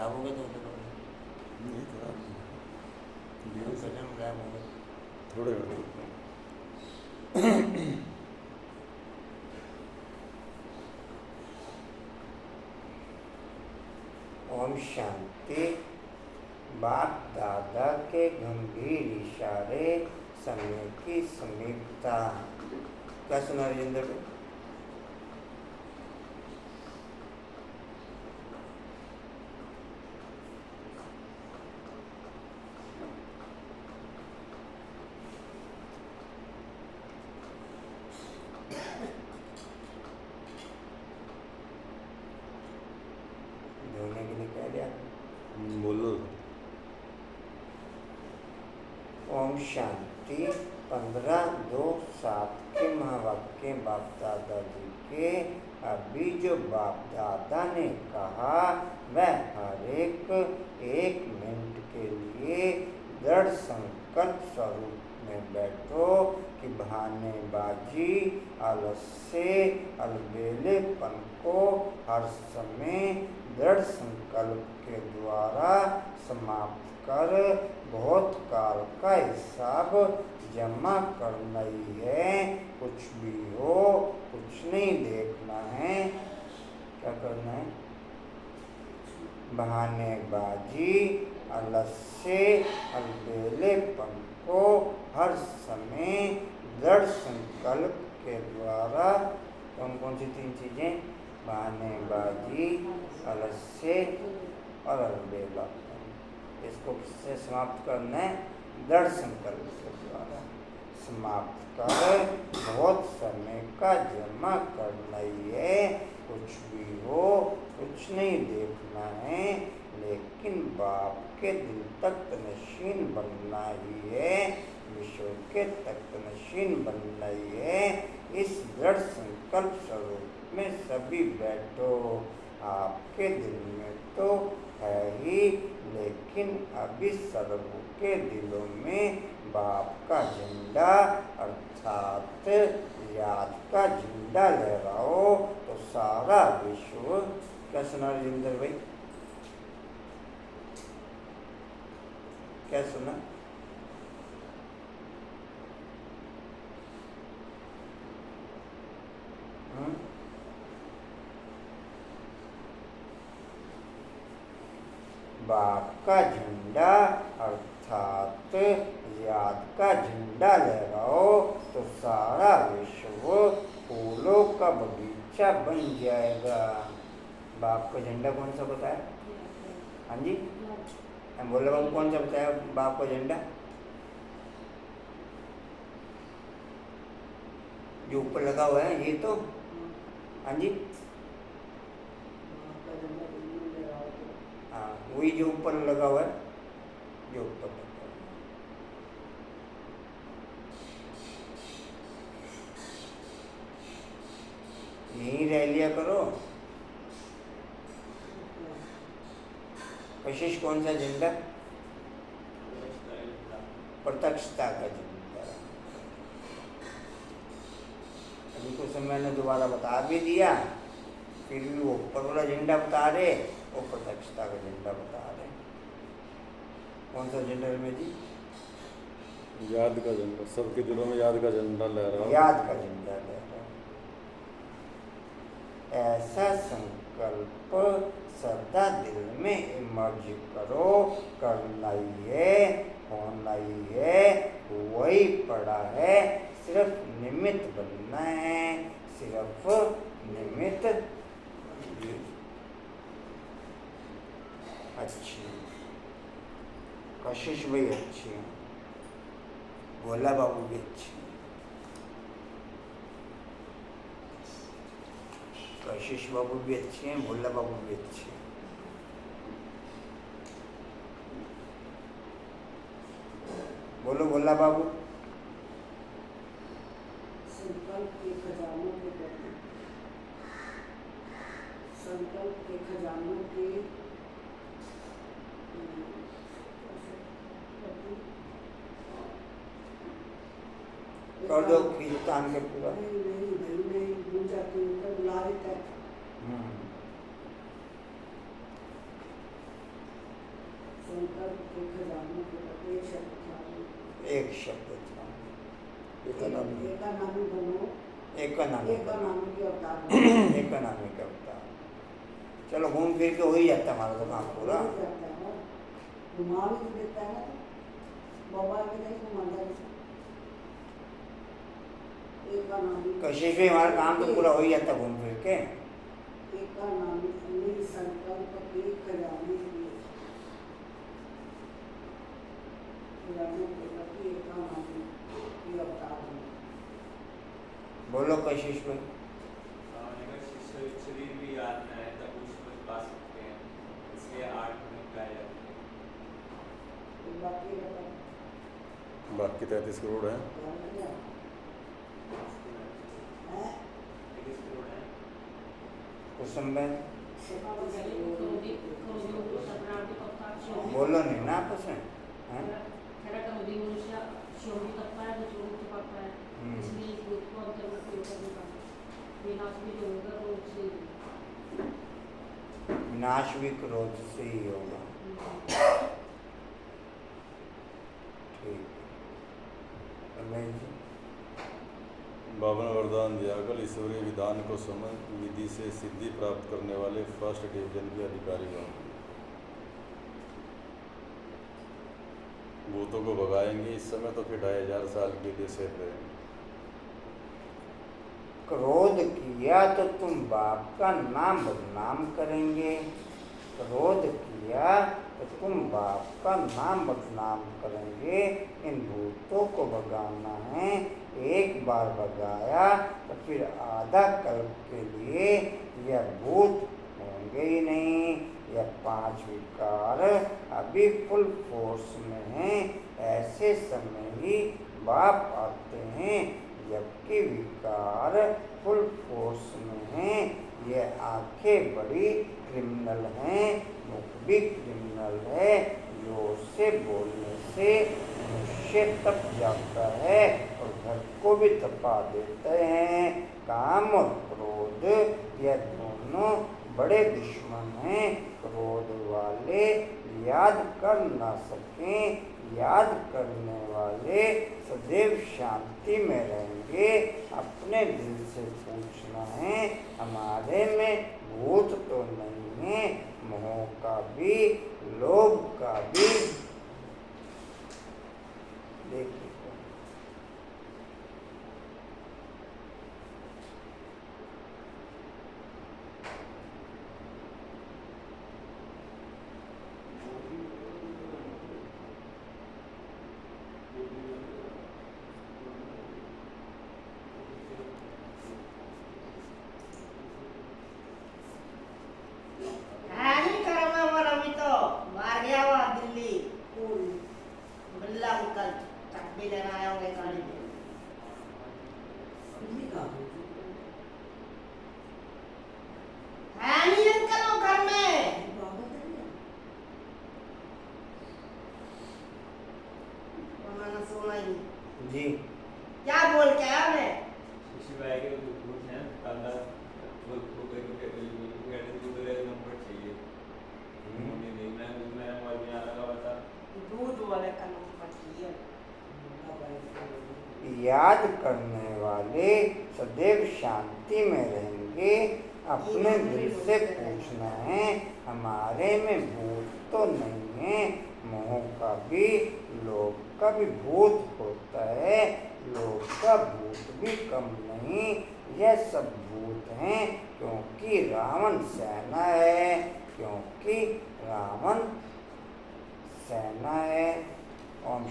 खराब हो गए तो उधर नहीं खराब गजन गायब हो गए थोड़े ओम शांति। बाप दादा के गंभीर इशारे समय की समीपता। क्या सुना राजेंद्र भाई? धोने के लिए कह दिया। बोलो। ओम शांति। 15-2-7 के महावाक्य बाप दादा जी के अभी जो बाप दादा ने कहा वह हर एक मिनट के लिए दृढ़ संकल्प स्वरूप में बैठो कि बहानेबाजी आलस्य अलबेलेपन को हर समय दृढ़ संकल्प के द्वारा समाप्त कर बहुत काल का हिसाब जमा करना ही है। कुछ भी हो कुछ नहीं देखना है। क्या करना है? बहानेबाजी आलस्य अलबेलेपन को हर समय दृढ़ संकल्प के द्वारा कौन कौन सी 3 चीजें? बहानेबाजी आलस्य और अलबेलापन, इसको किससे समाप्त करना है? दृढ़ संकल्प के द्वारा समाप्त कर बहुत समय का जमा करना ही है। कुछ भी हो कुछ नहीं देखना है, लेकिन बाप के दिल तक नशीन बनना ही है, विश्व के तक नशीन बनना ही है। इस दृढ़ संकल्प स्वरूप में सभी बैठो। आपके दिल में तो है ही, लेकिन अभी सबों के दिलों में बाप का झंडा अर्थात याद का झंडा लहराओ तो सारा विश्व। क्या सुना राजेंद्र भाई? क्या सुना? बाप का झंडा अर्थात याद का झंडा लहराओ तो सारा विश्व फूलों का बगीचा बन जाएगा। बाप का झंडा कौन सा बताया? हाँ जी, हम बोले बाबू कौन सा बताया बाप का झंडा? जो ऊपर लगा हुआ है ये तो। हाँ जी, हाँ वही जो ऊपर लगा हुआ है, जो ऊपर लगा हुआ है। यहीं रह लिया करो। कशिश कौन सा झंडा? प्रत्यक्षता का झंडा। अभी कुछ समय मैंने दोबारा बता भी दिया, फिर भी वो ऊपर वाला झंडा बता रहे, वो प्रत्यक्षता का झंडा बता रहे। कौन सा झंडा में जी? याद का झंडा। सबके दिलों में याद का झंडा लहराओ। याद का झंडा लहराओ। ऐसा संकल्प सदा दिल में इमर्ज करो। करना ही है, होना ही है, वही पड़ा है। सिर्फ निमित्त बनना है, सिर्फ निमित्त। अच्छी कशिश भी अच्छी है, भोला बाबू भी अच्छी, कशिश बाबू भी अच्छे हैं, भोला बाबू भी अच्छे हैं। बोलो भोला बाबू। संकल्प के खजानों के प्रति, संकल्प के खजानों के कर दो कीर्तन के पूरा। नहीं भूल जाती हूँ, बुला रही तक संकल्प के खजानों के प्रति एक शब्द था। एकानामी बनो एकानामी एकानामी के अवतार एकानामी का अवतार। चलो घूम फिर के हो ही जाता हमारा तो काम पूरा। घुमा भी तो देता है ना, बाबा के नहीं घुमाता है। एकानामी कशिश भी हमारा काम तो पूरा हो ही जाता घूम फिर के। एकानामी संकल्प के खजाने के प्रति एकानामी के अवतार। बोलो कशिश भाई। शरीर भी याद में आए तब कुछ समझ पा सकते हैं, इसलिए 8 मिनट का जाते हैं। बाकी 33 करोड़ है। 33 करोड़ है। कुसुम बहन बोलो नहीं ना आपस में। हैं? विनाश भी क्रोध से ही होगा। ठीक। रमेश जी। बाबा ने वरदान दिया, कल ईश्वरीय विधान को समझ विधि से सिद्धि प्राप्त करने वाले फर्स्ट डिवीजन के अधिकारी होंगे। भूतों को भगाएंगे, इस समय तो फिर 2500 साल के लिए सेफ रहेंगे। क्रोध किया तो तुम बाप का नाम बदनाम करेंगे। क्रोध किया तो तुम बाप का नाम बदनाम करेंगे। इन भूतों को भगाना है। एक बार भगाया तो फिर आधा कल्प के लिए यह भूत होंगे ही नहीं। यह 5 विकार अभी फुल फोर्स में हैं। ऐसे समय ही बाप आते हैं जबकि विकार फुल फोर्स में हैं। ये आंखें बड़ी क्रिमिनल हैं, मुख भी क्रिमिनल है। जोर से बोलने से मनुष्य तप जाता है और घर को भी तपा देते हैं। काम और क्रोध यह दोनों बड़े दुश्मन हैं। क्रोध वाले याद कर ना सकें, याद करने वाले सदैव शांति में रहेंगे। अपने दिल से पूछना है, हमारे में भूत तो नहीं है। मोह का भी, लोभ का भी। देखिए जी क्या बोल के आया मैं? किसी भाई के भूत हैं, काला वो नंबर चाहिए। मैं और में आ रहा था। दूध वाले का नंबर चाहिए। याद करने वाले सदैव शांति में रहेंगे। अपने दिल से पूछना है, हमारे में भूत तो नहीं है। मोह का भी, लोभ का भी भूत होता है। लोभ का भूत भी कम नहीं। यह सब भूत हैं क्योंकि रावण सेना है। क्योंकि रावण सेना है। ओम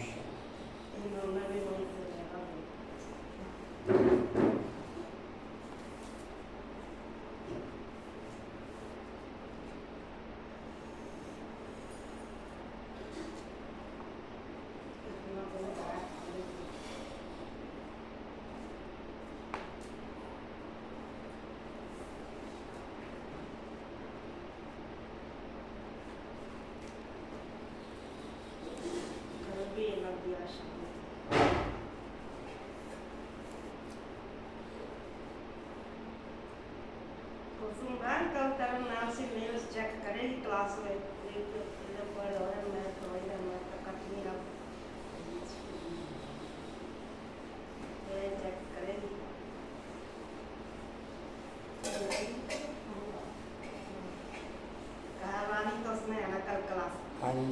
कल तरह नाम से मेल चेक करेगी क्लास में।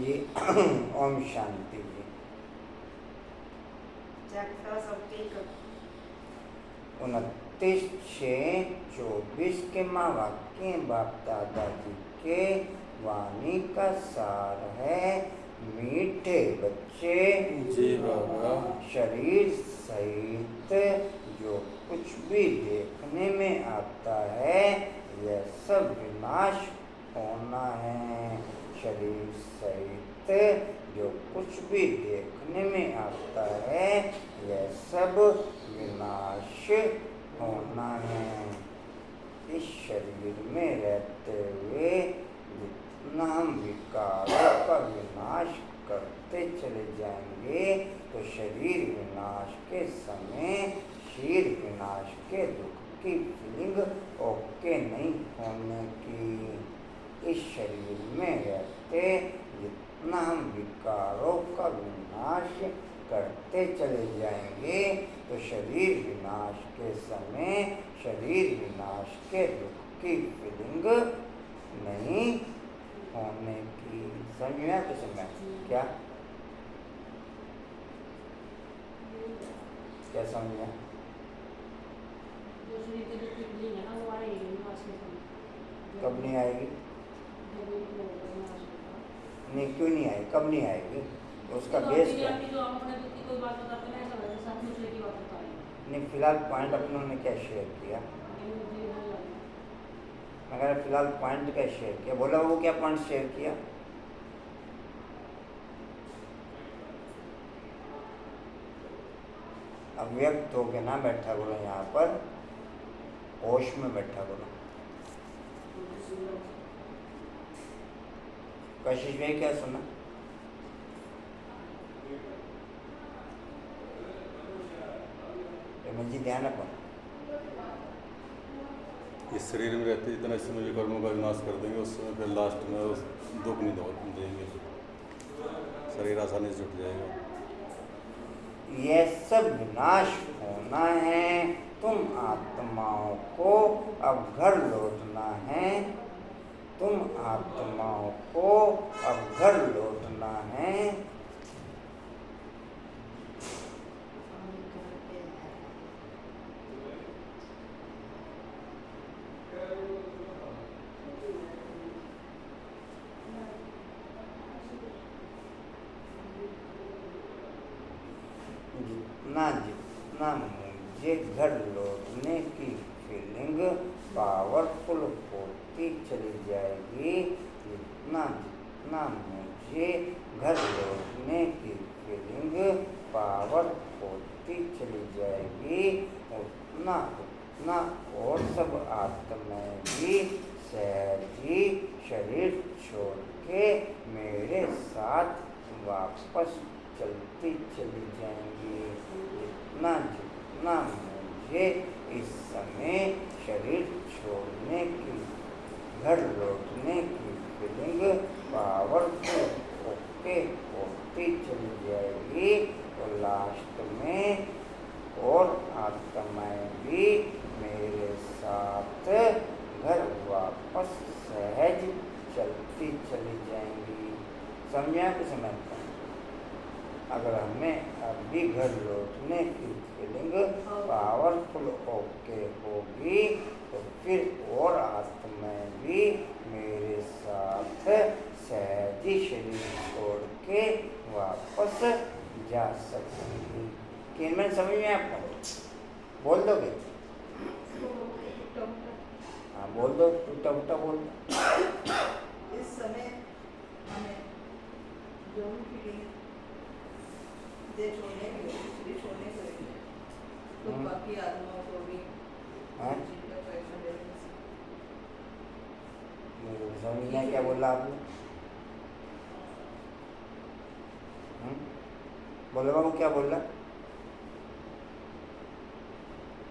जी ओम शांति जी। चेक करो सब ठीक है। 29/6/24 के माँ वाक्य बाप दादाजी के वाणी का सार है। मीठे बच्चे जी बाबा। शरीर सहित जो कुछ भी देखने में आता है यह सब विनाश होना है। शरीर सहित जो कुछ भी देखने में आता है यह सब विनाश होना है। इस शरीर में रहते हुए जितना हम विकारों का विनाश करते चले जाएंगे तो शरीर विनाश के समय शरीर विनाश के दुख की फीलिंग ओके नहीं होने की। इस शरीर में रहते जितना हम विकारों का विनाश करते चले जाएंगे तो शरीर विनाश के समय शरीर विनाश के दुख की फीलिंग नहीं होने की। समझ में तो समझ क्या क्या समझ में? कब नहीं आएगी? नहीं क्यों नहीं आएगी? कब नहीं आएगी? उसका बेस क्या? नहीं फिलहाल पॉइंट अपनों ने क्या शेयर किया? मगर फिलहाल पॉइंट क्या शेयर किया? बोला वो क्या पॉइंट शेयर किया? अव्यक्त हो के ना बैठा करो यहाँ पर, होश में बैठा करो। कशिश भाई क्या सुना? जी ध्यान रखो। इस शरीर में रहते इतना समय जो कर्मों का विनाश कर देंगे उस समय फिर लास्ट में उस दुख नहीं देंगे, शरीर आसानी से जुट जाएगा। यह सब विनाश होना है। तुम आत्माओं को अब घर लौटना है। तुम आत्माओं को अब घर लौटना है। जितना मुझे घर लौटने की फीलिंग पावरफुल होती चली जाएगी, जितना मुझे घर लौटने की फीलिंग पावर होती चली जाएगी उतना और सब आत्माएं भी सहज ही शरीर छोड़ के मेरे साथ वापस चलती चली जाएंगी। जितना मुझे इस समय शरीर छोड़ने की घर लौटने की फीलिंग पावरफुल होती चली जाएगी तो लास्ट में और आत्माएं भी मेरे साथ घर वापस सहज चलती चली जाएंगी। समझा कि समझता? अगर हमें अभी घर लौटने की फीलिंग पावरफुल ओके होगी तो फिर और आत्माएं भी मेरे साथ सहजी शरीर छोड़ के वापस जा सकेंगी। कि मैं समझ में आपको बोल दोगे? हाँ बोल दो, टूटा फूटा बोल दो। इस समय हमें जो भी फीलिंग दे छोड़ने के लिए तो बाकी आत्माओं को भी जिनका फैसला लेने समझ में क्या बोला आपने? बोला बाबू, क्या बोला?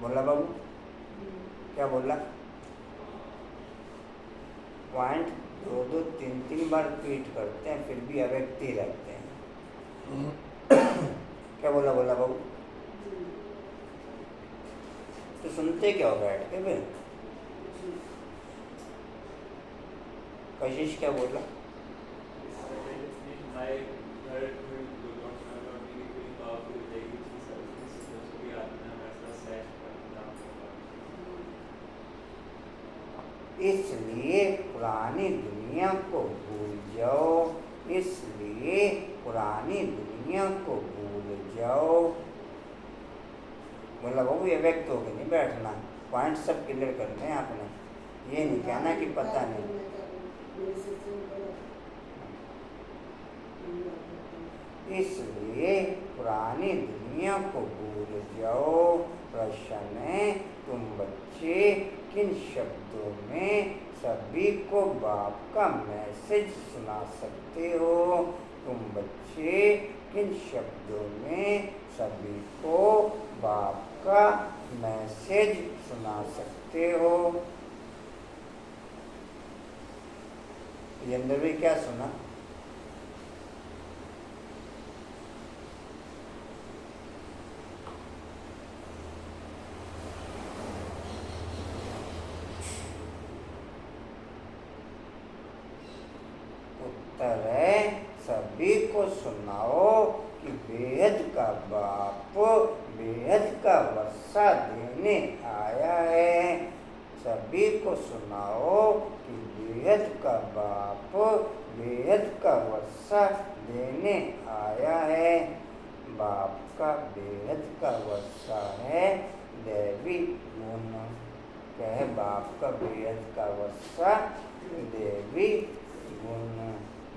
बोला बाबू क्या बोला? पॉइंट 2 3 बार रिपीट करते हैं फिर भी अव्यक्ति रहते हैं। क्या बोला बाबू? तो सुनते क्या हो बैठ के फिर? कशिश क्या बोला? पुरानी दुनिया को भूल जाओ, इसलिए पुरानी दुनिया को भूल जाओ। बोला बाबू ये व्यक्त होकर नहीं बैठना, पॉइंट सब क्लियर करने हैं आपने, ये नहीं कहना कि पता नहीं। इसलिए पुरानी दुनिया को भूल जाओ। प्रश्न है, तुम बच्चे किन शब्दों में सभी को बाप का मैसेज सुना सकते हो? तुम बच्चे किन शब्दों में सभी को बाप का मैसेज सुना सकते हो? ये अंदर भी क्या सुना? उत्तर है, सभी को सुनाओ कि बेहद का बाप बेहद का वर्षा देने आया है। सभी को सुनाओ कि बेहद का बाप बेहद का वर्षा देने आया है। बाप का बेहद का वर्षा है दैवी गुण। क्या है बाप का बेहद का वर्षा? देवी गुण।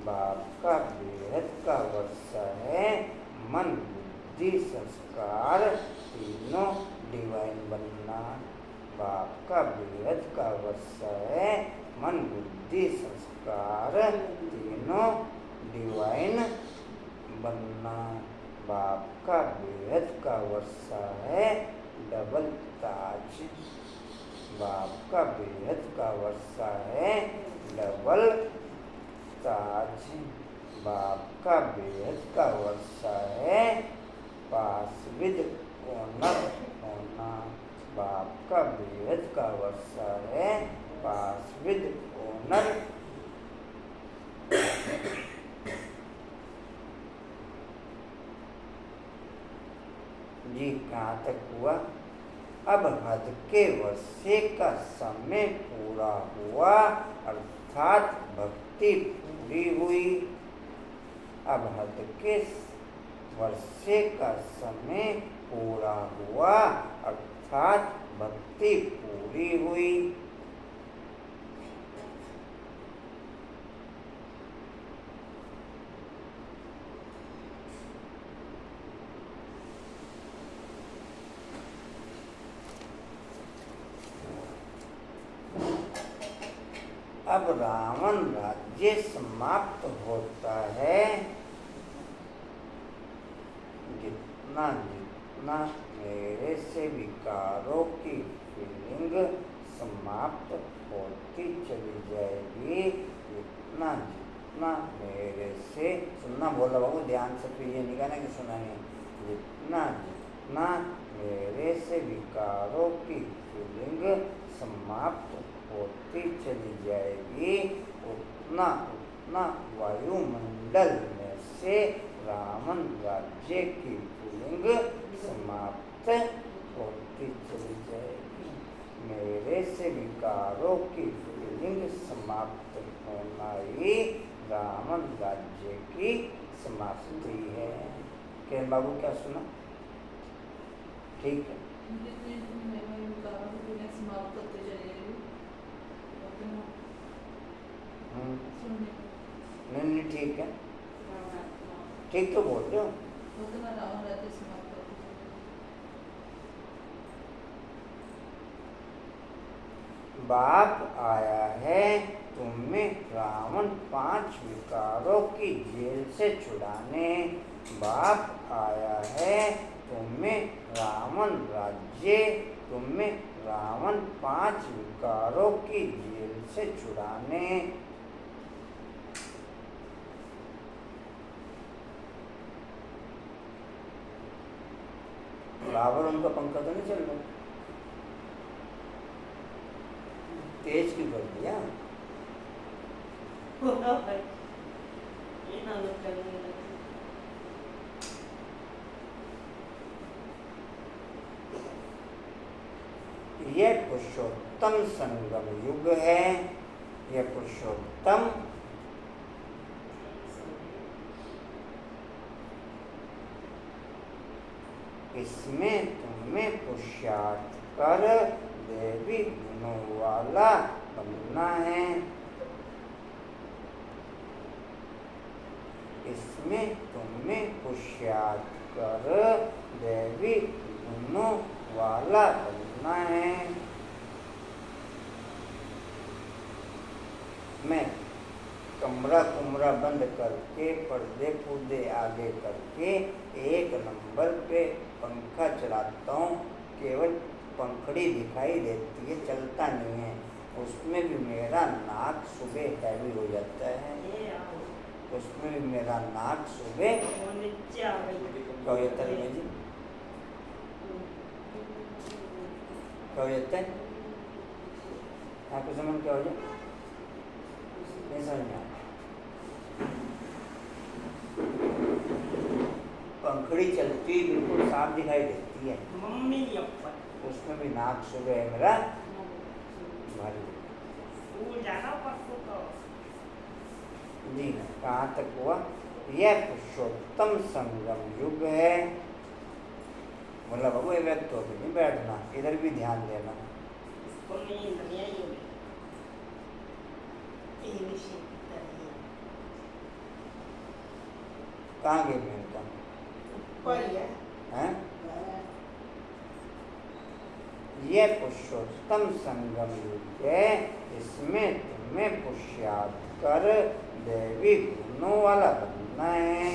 बाप का बेहद का वर्षा है मन बुद्धि संस्कार तीनों डिवाइन बनना। बाप का बेहद का वर्षा है मन बुद्धि संस्कार तीनों डिवाइन बनना। बाप का बेहद का वर्षा है डबल ताज। बाप का बेहद का वर्षा है डबल ताज। बाप का बेहद का वर्षा है पास विद ओनर होना। बाप का बेहद का वर्षा है पास विद ओनर। जी कहाँ तक हुआ? अब हद के वर्षे का समय पूरा हुआ अर्थात भक्ति पूरी हुई। अब हद के वर्षे का समय पूरा हुआ अर्थात भक्ति पूरी हुई। अब रावण राज्य समाप्त होता है। जितना जितना मेरे से विकारों की फीलिंग समाप्त होती चली जाएगी, जितना जितना मेरे से सुनना बोला बाबू ध्यान से, फिर ये नहीं कहना कि सुना नहीं। जितना जितना मेरे से विकारों की फीलिंग समाप्त होती चली जाएगी, उतना उतना वायुमंडल में से रावण राज्य की फीलिंग समाप्त होती चली जाएगी। मेरे से विकारों की फीलिंग समाप्त होना ही रावण राज्य की समाप्ति है। किरण बाबू क्या सुना? ठीक है। नहीं ठीक है, ठीक तो बोल रहे हो। बाप आया है तुम्हें रावण 5 विकारों की जेल से छुड़ाने। बाप आया है तुम्हें रावण राज्य तुम्हें रावण 5 विकारों की जेल से छुड़ाने। रावण उनका पंखा तो नहीं चल रहा, तेज क्यों कर दिया? यह पुरुषोत्तम संगम युग है। यह पुरुषोत्तम इसमें तुम्हें पुरुषार्थ कर देवी गुणों वाला बनना है। इसमें तुम्हें पुरुषार्थ कर देवी गुणों वाला बनना है। मैं कमरा कुमरा बंद करके पर्दे पुर्दे आगे करके 1 नंबर पे पंखा चलाता हूँ। केवल पंखड़ी दिखाई देती है, चलता नहीं है। उसमें भी मेरा नाक सुबह हैवी हो जाता है। ये आओ। उसमें भी मेरा नाक सुबह वो नीचे आ गई। क्या हो जाता है जी? क्या हो जाता है? आपको समझ क्या हो जाए? नहीं समझ में आता। पंखड़ी चलती बिल्कुल साफ दिखाई देती है। मम्मी अप्पा। उसमें भी नाक सुबह है मेरा भारी। स्कूल जाना परसों तो। जी कहाँ तक हुआ? यह पुरुषोत्तम संगम युग है। बोला बाबू ये व्यक्त होकर नहीं बैठना, इधर भी ध्यान देना। इसको नींद नहीं आई होगी। ये विषय कहाँ गई मेनका? ऊपर ही है। हैं? यह पुरुषोत्तम संगम युग है। इसमें तुम्हें पुरुषार्थ कर देवी गुणों वाला बनना है।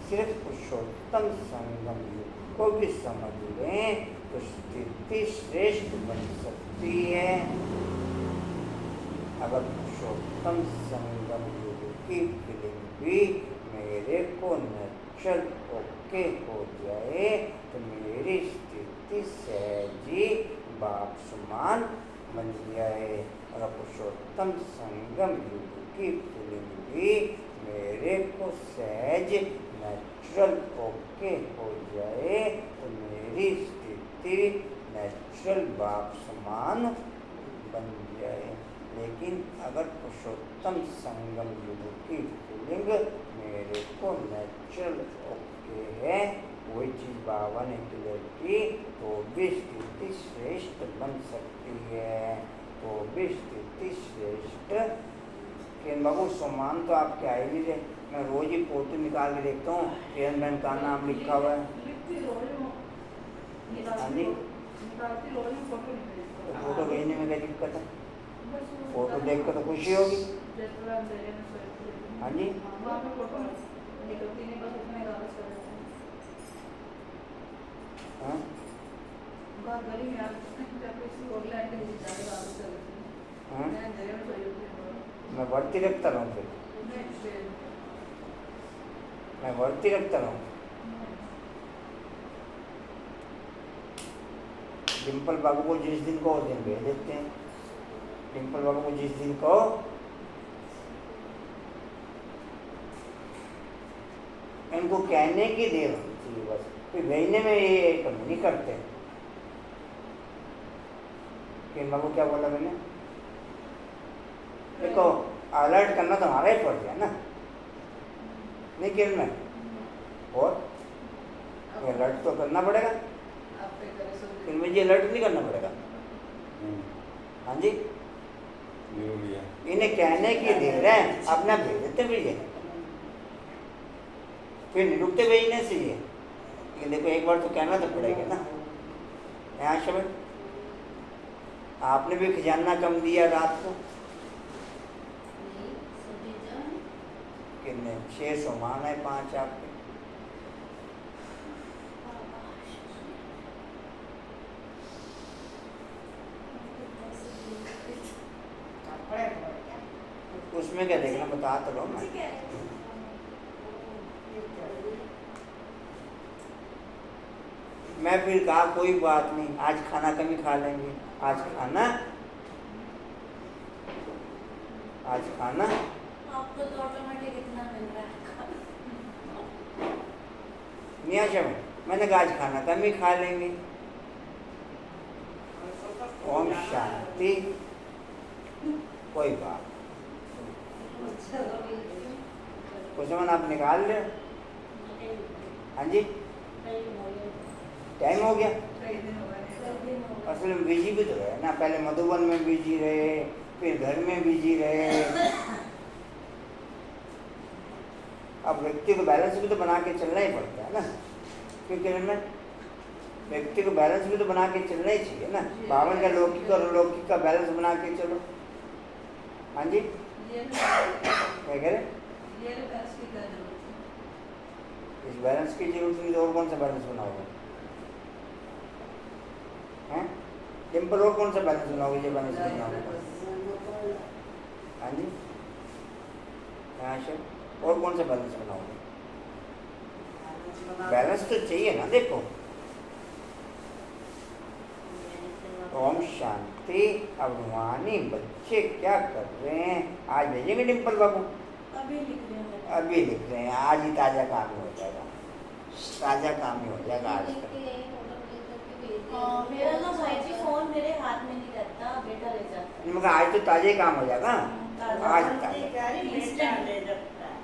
सिर्फ पुरुषोत्तम संगम युग को भी समझ लें तो स्थिति श्रेष्ठ बन सकती है। अगर पुरुषोत्तम संगम युग की फीलिंग भी मेरे को नेचुरल ओके हो जाए तो मेरी स्थिति सहजी बाप समान बन जाए। अगर पुरुषोत्तम संगम युग की फीलिंग भी मेरे को सहज नेचुरल ओके हो जाए तो मेरी स्थिति नेचुरल बाप समान बन जाए। लेकिन अगर पुरुषोत्तम संगम युग की फीलिंग मेरे को नेचुरल ओके है, वही चीज़ बाबा ने क्लियर की, तो भी स्थिति श्रेष्ठ बन सकती है। तो भी स्थिति श्रेष्ठ किरण बाबू सम्मान तो आपके आए भी रहे। मैं रोज ही फोटो निकाल के देखता हूँ, किरण बहन का नाम लिखा हुआ है। हाँ जी, तो फोटो भेजने में क्या दिक्कत है? फोटो देख कर तो खुशी होगी। हाँ जी, हाँ हाँ, मैं वर्ती रखता रहूँ फिर, मैं वर्ती रखता रहूँ। डिम्पल बाबू को जिस दिन को उस दिन भेज देते हैं। डिम्पल बाबू को जिस दिन को इनको कहने की देर होनी चाहिए बस, फिर भेजने में ये कमी नहीं करते। किरण बाबू क्या बोला मैंने? देखो अलर्ट करना तो हमारा ही फर्ज है ना, नहीं किरण में? और अलर्ट तो करना पड़ेगा, फिर मुझे अलर्ट नहीं करना पड़ेगा। हाँ जी, जरूरी है। इन्हें कहने की देर है, अपना भेज देते भेजे, फिर नहीं रुकते भेजने से ये। लेकिन देखो एक बार तो कहना तो पड़ेगा ना। यहाँ शब्द आपने भी खजाना कम दिया रात को, कितने 600 मान है 5 आपके। उसमें क्या देखना बता तो लो मैं। मैं फिर कहा कोई बात नहीं, आज खाना कम ही खा लेंगे। आज खाना आपको तो ऑटोमेटिक इतना मिल रहा है। नहीं आशा में मैंने कहा आज खाना कम ही खा लेंगे। ओम शांति। कोई बात कुछ आप निकाल ले। हाँ जी टाइम हो गया। असल में बिजी भी तो रहे ना, पहले मधुबन में बिजी रहे, फिर घर में बिजी रहे। अब व्यक्ति को बैलेंस भी तो बना के चलना ही पड़ता है ना, क्योंकि व्यक्ति को बैलेंस भी तो बना के चलना ही चाहिए ना। 52 का लौकिक और अलौकिक का बैलेंस बना के चलो। हाँ जी क्या कह रहे? इस बैलेंस की जरूरत नहीं तो और कौन सा बैलेंस बनाओगे? हैं सिंपल और कौन सा बैलेंस बनाओगे? ये बैलेंस बनाओगे। हाँ जी यहाँ से और कौन सा बैलेंस बनाओगे? बैलेंस तो चाहिए ना। देखो ओम शांति। अब रूहानी बच्चे क्या कर रहे हैं? आज भेजेंगे डिम्पल बाबू? अभी लिख रहे हैं। अभी लिख रहे हैं। आज ही ताज़ा काम ही हो जाएगा, ताज़ा काम ही हो जाएगा आज तक। मेरा ना भाई जी फोन मेरे हाथ में नहीं रहता, बेटा ले जाता है। मगर आज तो ताज़ा ही काम हो जाएगा। आज ताज़ा बेटा ले जाता है।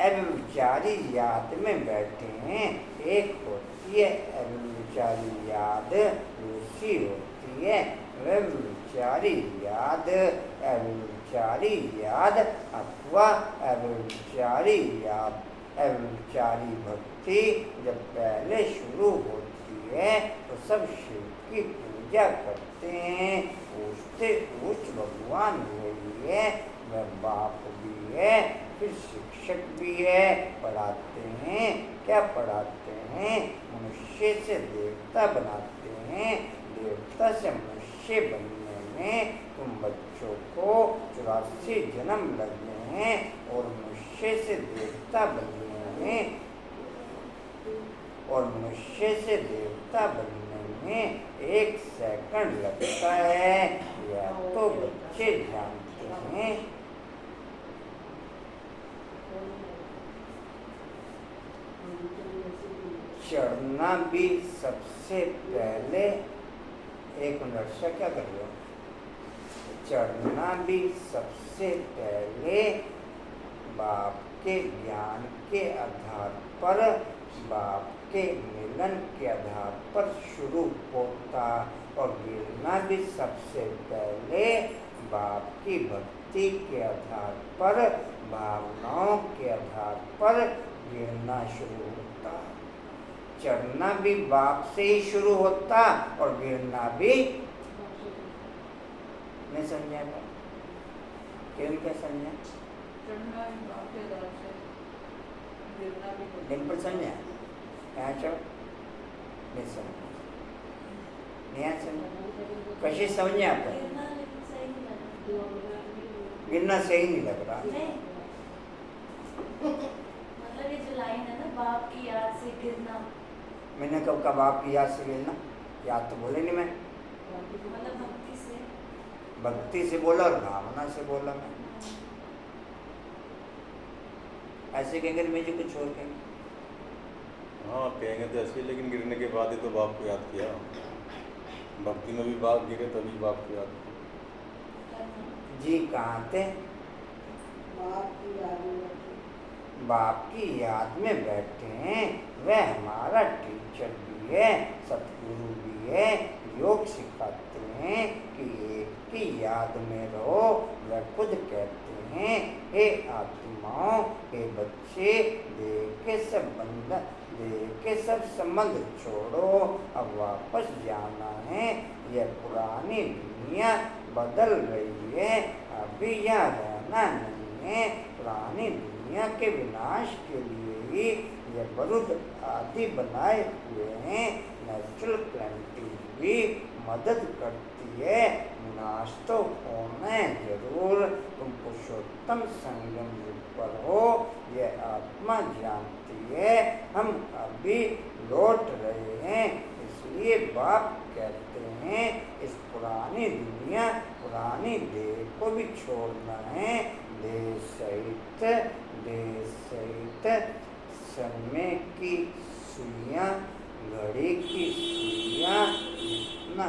अव्यभिचारी याद में बैठे हैं। एक होती है अव्यभिचारी याद, दूसरी होती है व्यभिचारी याद। अव्यभिचारी याद अथवा अव्यभिचारी याद, अव्यभिचारी भक्ति जब पहले शुरू होती है तो सब शिव की पूजा करते हैं। पूछते पूछ भगवान वही है, वह बाप भी है, फिर शिक्षक भी है। पढ़ाते हैं, क्या पढ़ाते हैं? मनुष्य से देवता बनाते हैं। देवता से मनुष्य बनने में तुम बच्चों को 84 जन्म लगे हैं, और मनुष्य से देवता बनने में एक सेकंड लगता है। या तो बच्चे जानते हैं। चढ़ना भी सबसे पहले, एक मिनट से क्या कर रहे हो? चढ़ना भी सबसे पहले बाप के ज्ञान के आधार पर, बाप के मिलन के आधार पर शुरू होता, और गिरना भी सबसे पहले बाप की भक्ति के आधार पर, भावनाओं के आधार पर गिरना शुरू होता। चढ़ना भी बाप से ही शुरू होता और गिरना भी नहीं। समझा था? केवल क्या समझा? डिम्पल समझा? यहाँ चढ़ नहीं समझा, नहीं समझा। कैसे समझे आप? गिरना सही नहीं लग रहा। मतलब ये जो लाइन है ना, बाप की याद से गिरना। मैंने कब का बाप की याद से गिरना? याद तो बोले नहीं मैं। मतलब भक्ति से, भक्ति से बोला और भावना से बोला मैं। ऐसे कहेंगे तो मुझे कुछ और कहेंगे। हाँ कहेंगे तो ऐसे, लेकिन गिरने के बाद ही तो बाप को याद किया। भक्ति में भी बाप गिरे तभी बाप को याद किया। जी कहाँ थे? बाप की याद में बैठे हैं। वह हमारा टीचर भी है, सतगुरु भी है। योग सिखाते हैं कि एक की याद में रहो। वह खुद कहते हैं, हे आत्माओं, हे बच्चे, देह के सब संबंध छोड़ो, अब वापस जाना है। यह पुरानी दुनिया बदल रही है, अभी यहाँ रहना नहीं है। पुरानी दुनिया के विनाश के लिए ही यह बरूद आदि बनाए हुए हैं। नेचुरल कैलेमिटी भी मदद करती है। विनाश तो होना है जरूर। तुम पुरुषोत्तम संगम युग पर हो, यह आत्मा जानती है। हम अभी लौट रहे हैं, इसलिए बाप कहते हैं इस पुरानी दुनिया, पुरानी देह को भी छोड़ना है। देह सहित समय की सुइयां, घड़ी की सुइयां जितना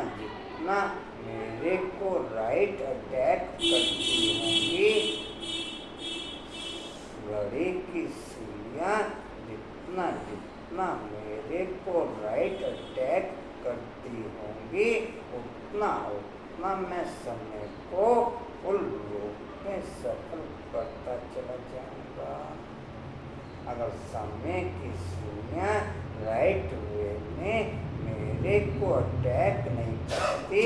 उतना मेरे को राइट अटैक करती होंगी। घड़ी की सुइयाँ जितना जितना मेरे को राइट अटैक करती होंगी उतना उतना मैं समय को फुल रूप में सफल करता चला जाऊंगा। अगर समय की सुइयाँ राइट वे में मेरे को अटैक नहीं करती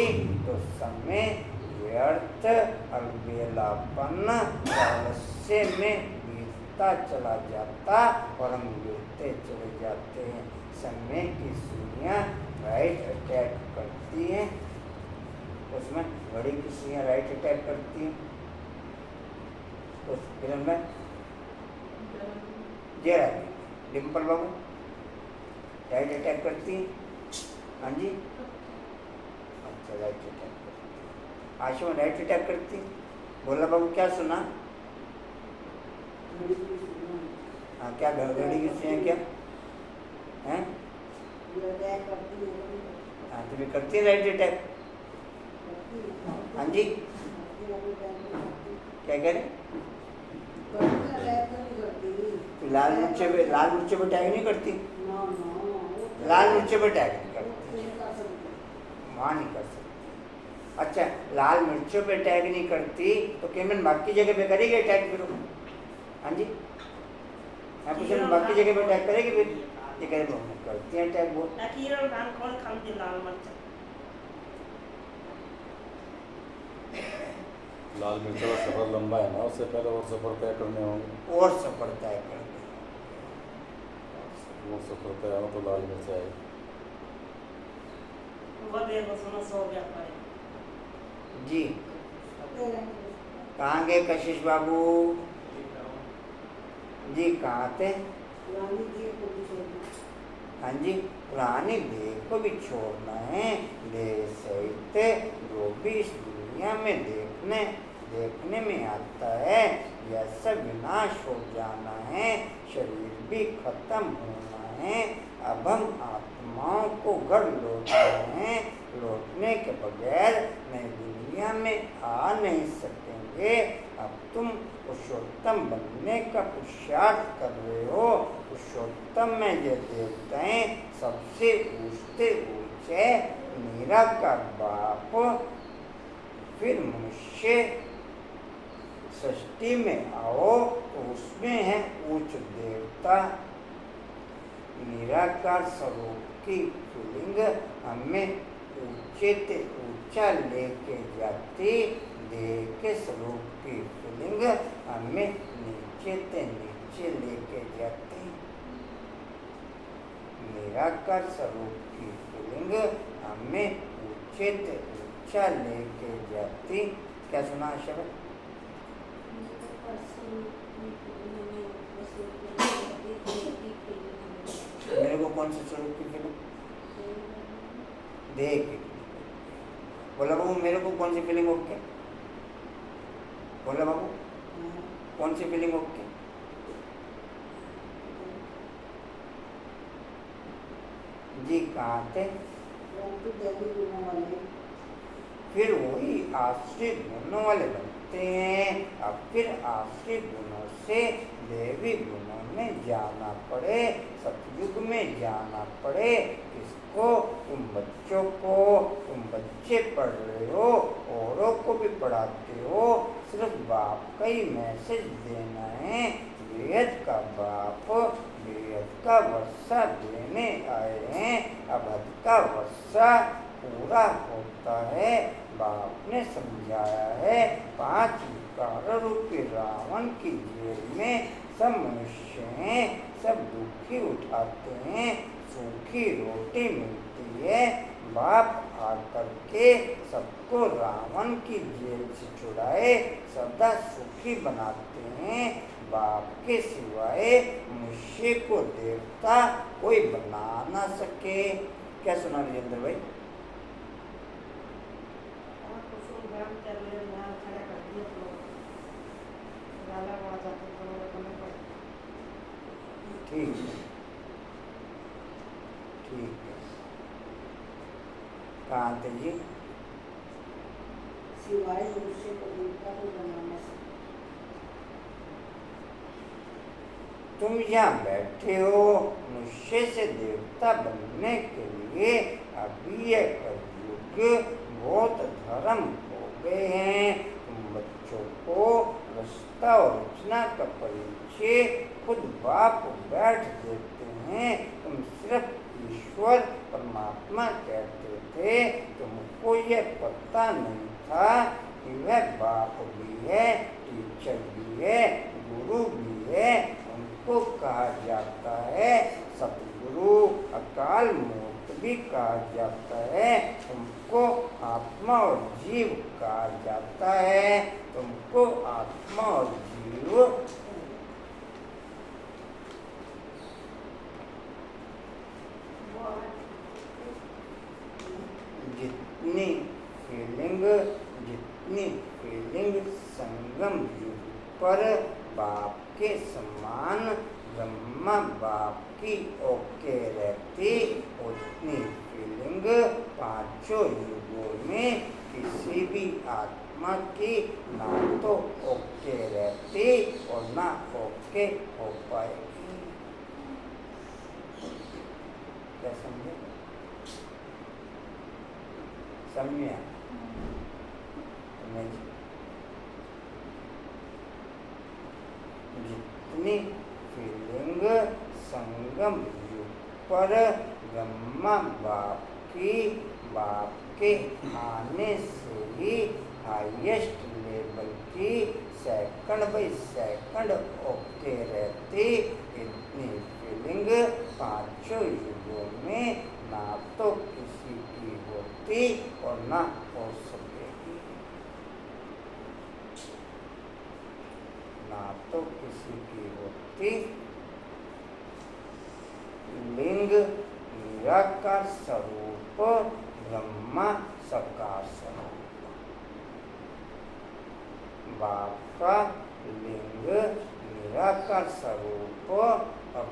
तो समय व्यर्थ अलबेलापन आलस्य में बीतता चला जाता और हम गिरते चले जाते हैं। समय की सुइयाँ राइट अटैक करती हैं, उसमें घड़ी की सुइयाँ राइट अटैक करती हैं। उस फिल्म में जरा डिम्पल बाबू राइट अटैक करती हैं। हाँ जी, अच्छा राइट अटैक करती है। आशु राइट अटैक करती है। बोला बाबू क्या सुना? हाँ क्या घड़ी की सुइयाँ क्या हैं? हाँ तो भी करती है राइट अटैक। हाँ जी क्या कह रहे? तो लाल मिर्चे पे टैग नहीं करती? लाल मिर्चे पे टैग नहीं करती, वहाँ नहीं कर सकती। अच्छा लाल मिर्चों पे टैग नहीं करती तो केमन बाकी जगह पे करेगी अटैक फिर? हाँ जी मैं पूछ रहा हूँ बाकी जगह पे अटैक करेगी फिर? ये कह रहे करती है अटैक वो। लाल मिर्च का सफ़र लंबा है ना, उससे पहले और सफ़र तय करने होंगे। और सफर तय करने वो सफ़र तय हो तो लाल मिर्च आएगी। जी कहाँ गए कशिश बाबू जी? कहाँ थे? हाँ जी पुरानी देह को भी छोड़ना है। देह सहित जो भी इस दुनिया में देखने में आता है यह सब विनाश हो जाना है, शरीर भी खत्म होना है। अब हम आत्माओं को घर लौटना है, लौटने के बगैर नई दुनिया में आ नहीं सकेंगे। अब तुम पुरुषोत्तम बनने का पुरुषार्थ कर रहे हो। पुरुषोत्तम में ये देवताएं सबसे ऊंचे मीरा का बाप, फिर मनुष्य सृष्टि में आओ तो उसमें है उच्च देवता। निराकार स्वरूप की फीलिंग हमें ऊंचा लेके जाती, देह के स्वरूप की फीलिंग हमें नीचे लेके जाती। निराकार स्वरूप की फीलिंग हमें ऊंचा लेके जाती। क्या सुना शब्द? मेरे को कौन से स्वरूप की फीलिंग? देह की। बोला बाबू मेरे को कौन सी फीलिंग ओके? बोला बाबू कौन सी फीलिंग ओके? जी कहाँ थे? फिर वही आश्रित गुणों वाले बनते हैं। अब फिर आश्रित गुणों से देवी गुणों में जाना पड़े, सतयुग में जाना पड़े। किसको? तुम बच्चों को। तुम बच्चे पढ़ रहे हो, औरों को भी पढ़ाते हो। सिर्फ बाप का ही मैसेज देना है। बेहद का बाप बेहद का वर्षा देने आए हैं। अब हद का वर्षा पूरा होता है। बाप ने समझाया है 5 विकार रूपी रावण की जेल में सब मनुष्य हैं, सब दुखी उठाते हैं, सूखी रोटी मिलती है। बाप आकर के सबको रावण की जेल से छुड़ाए सदा सुखी बनाते हैं। बाप के सिवाय मनुष्य को देवता कोई बना ना सके। क्या सुना राजेंद्र भाई? ठीक है ठीक है। कहाँ थे जी? सिवाय मनुष्य को देवता को बनाने से। तुम यहाँ बैठे हो मनुष्य से देवता बनने के लिए। अभी ये कलयुग बहुत धर्म हो गए हैं। तुम बच्चों को रस्ता और रचना का परिचय खुद बाप बैठ देते हैं। तुम सिर्फ ईश्वर परमात्मा कहते थे। तुमको ये पता नहीं था कि वह बाप भी है, टीचर भी है, गुरु भी है। उनको कहा जाता है सतगुरु, अकाल मूर्त भी कहा जाता है। तुमको आत्मा और जीव कहा जाता है। तुमको आत्मा और जीव जितनी फीलिंग संगम युग पर बाप के समान ब्रह्मा बाप की ओके रहती, उतनी फीलिंग पांचों युगों में किसी भी आत्मा की ना तो ओके रहती और ना ओके हो पाएगी। क्या समझे? समझे? जितनी फीलिंग संगम युग पर ब्रह्मा बाप के आने से ही हाईएस्ट लेवल की सेकंड बाई सेकंड ओके रहती, इतनी फीलिंग पांचों युगों में ना तो किसी की होती और ना हो सकेगी। ना तो किसी की होती। लिंग निराकार स्वरूप, ब्रह्मा साकार स्वरूप। बाप का लिंग निराकार स्वरूप और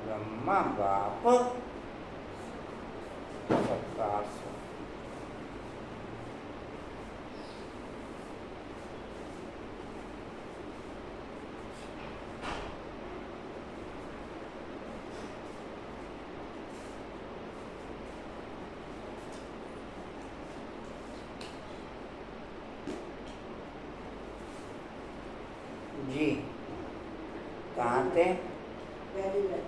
ब्रह्मा बाप साकार स्वरूप। जी कहाँ थे? पहली बार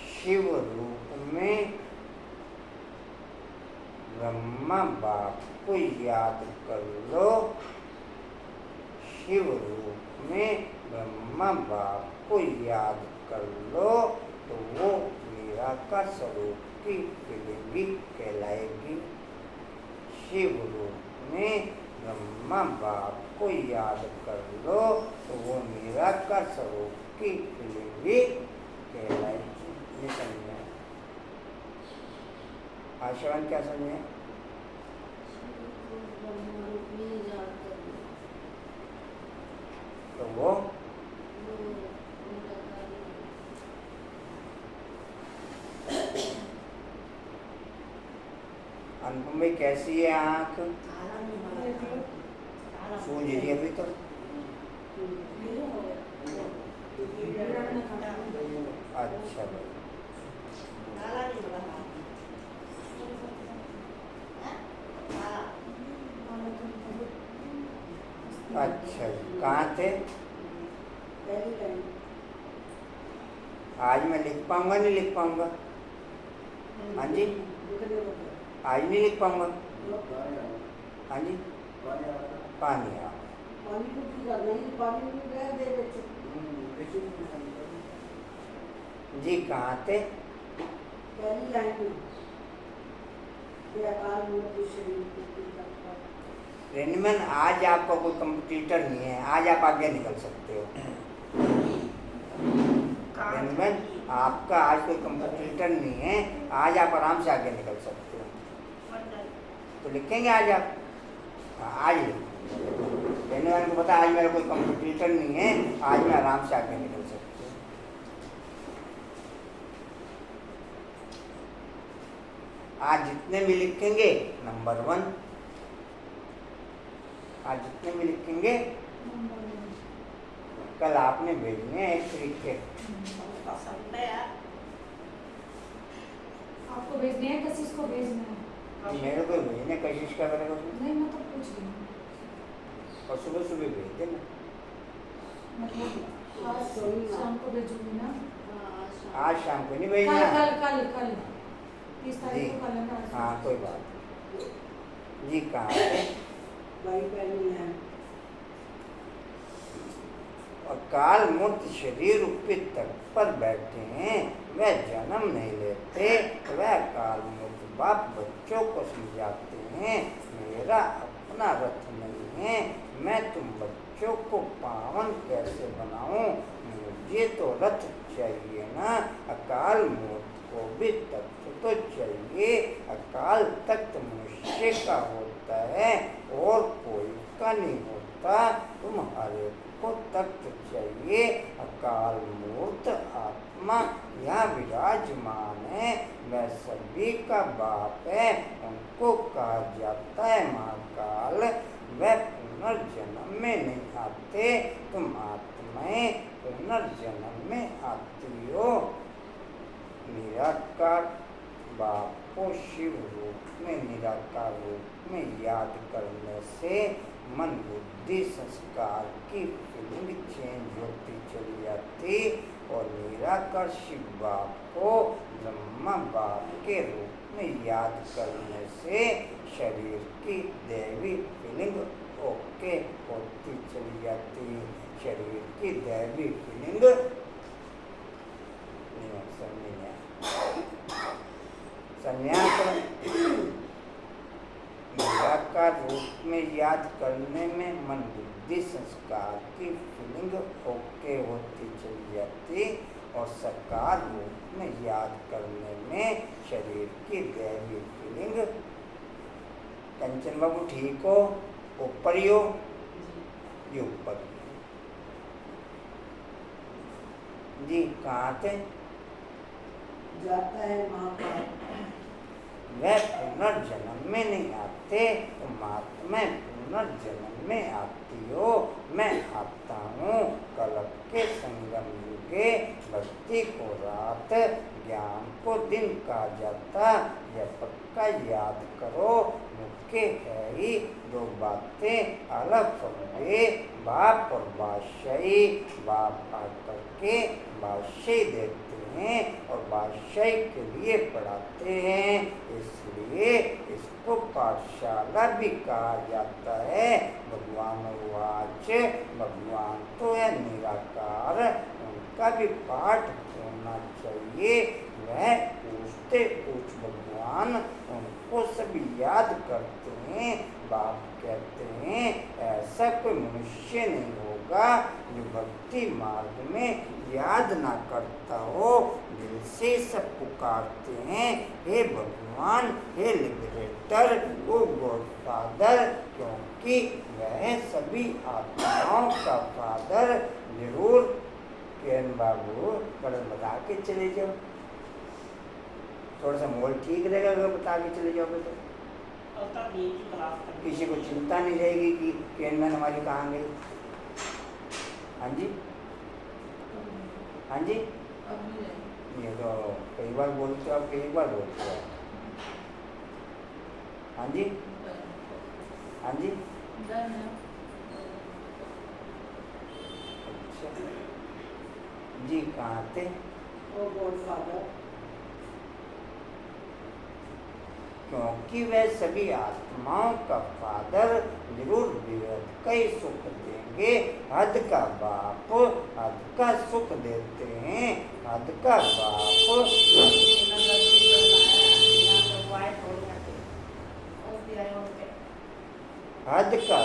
शिव रूप में ब्रह्मा बाप को याद कर लो। शिव रूप में ब्रह्मा बाप को याद कर लो तो वो निराकार स्वरूप की फीलिंग कहलाएगी। शिव रूप में ब्रह्मा बाप को याद कर लो तो वो निराकार स्वरूप की फीलिंग कहलाएगी। ये समझे? आश्रम क्या समझे? तो वो अनुपम भाई कैसी है आँख? सूझ रही है अभी तो? अच्छा भाई, अच्छा जी। कहाँ थे? पहली लाइन आज मैं लिख पाऊंगा नहीं लिख पाऊंगा? हाँ जी, आज नहीं लिख पाऊंगा। हाँ जी, पानी आ पानी को की करना है, पानी में गया दे बच्चे। जी कहाँ थे? पहली लाइन में ये अकाल मूर्त शरीर को पीता था। रेनीमैन आज आपका कोई कंपटीटर नहीं है, आज आप आगे निकल सकते हो। रेनीमैन आपका आज कोई कंपटीटर नहीं है, आज आप आराम से आगे निकल सकते हो। तो लिखेंगे आज आप? हाँ, आज लिखेंगे। कहने वाले को पता आज मेरा कोई कंपटीटर नहीं है, आज मैं आराम से आगे निकल सकती हूँ। आज जितने भी लिखेंगे नंबर 1, आज जितने भी लिखेंगे कल आपने भेजने हैं एक तरीके। पसंद है यार। आपको भेजने हैं, किसी को भेजना है? मेरे को भेजने कोशिश कर रहे हो नहीं, मैं तो पूछ रही हूँ। और सुबह सुबह भेज देना। मतलब आज शाम को भेजूंगी ना। आज शाम को नहीं कल भेजना। कल कल कल 30 तारीख को कल है ना। हाँ कोई बात नहीं। जी कहाँ पे? भाई पहनी है। और काल मूर्त शरीर रूपित तट पर बैठे हैं, वह जन्म नहीं लेते, वह काल मूर्त बाप बच्चों को समझाते हैं, मेरा अपना रथ नहीं है, मैं तुम बच्चों को पावन कैसे बनाऊं, मुझे तो रथ चाहिए ना। अकाल मूर्त को भी तख्त तो चाहिए, अकाल तख्त मनुष्य का होता है और कोई का नहीं होता, तुम्हारे को तख्त चाहिए। अकाल मूर्त आत्मा यहाँ विराजमान है, वह सभी का बाप है, उनको कहा जाता है महाकाल। वह पुनर्जन्म में नहीं आते, तुम आत्माएं पुनर्जन्म में आती हो। निराकार बाप को शिव रूप में, निराकार रूप में याद करने से मन बुद्धि संस्कार की फीलिंग चेंज होती चली जाती और निराकार शिव बाप को ब्रह्मा बाप के रूप में याद करने से शरीर की दैवी फीलिंग ओके होती चली जाती। शरीर की दैवी फीलिंग संन्यास निराकार रूप में याद करने में मन बुद्धि संस्कार की फीलिंग ओके होती चली जाती और साकार रूप में याद करने में शरीर की दैवी फीलिंग। कंचन बाबू ठीक हो? ऊपर ही हो? ये ऊपर जी कहाँ थे? जाता है महाकाल। वह पुनर्जन्म में नहीं आते, तुम आत्मा पुनर्जन्म में आती हो। मैं आता हूँ कल्प के संगम युगे, भक्ति को रात ज्ञान को दिन कहा जाता, यह पक्का याद करो। मुख्य है ही दो बातें अलग होंगे, बाप और बादशाही। बाप आकर के बादशाही देते हैं और बादशाही के लिए पढ़ाते हैं, इसलिए इसको पाठशाला भी कहा जाता है। भगवान वाच, भगवान तो है निराकार, उनका भी पाठ होना चाहिए। वह पूछते पूछ भगवान, उनको सभी याद करते हैं। बाप कहते हैं ऐसा कोई मनुष्य नहीं होगा जो भक्ति मार्ग में याद ना करता हो। दिल से सब पुकारते हैं, हे भगवान, हे लिबरेटर, ओ गॉड फादर, क्योंकि वह सभी आत्माओं का फादर। जरूर केन बाबू बड़ा बता के चले जाओ, थोड़ा सा मोल ठीक रहेगा अगर बता के चले जाओगे तो। किसी को चिंता नहीं रहेगी कि केन मैन हमारी कहाँ गई। हाँ जी, हाँ जी, ये तो कई बार बोलते हो आप, कई बार बोलते हो। हाँ जी, हाँ जी, अच्छा जी कहाँ थे? ओ गॉड फादर। क्योंकि वह सभी आत्माओं का फादर, जरूर बेहद कई सुख देंगे। हद का बाप हद का सुख देते हैं, हद का बाप हद का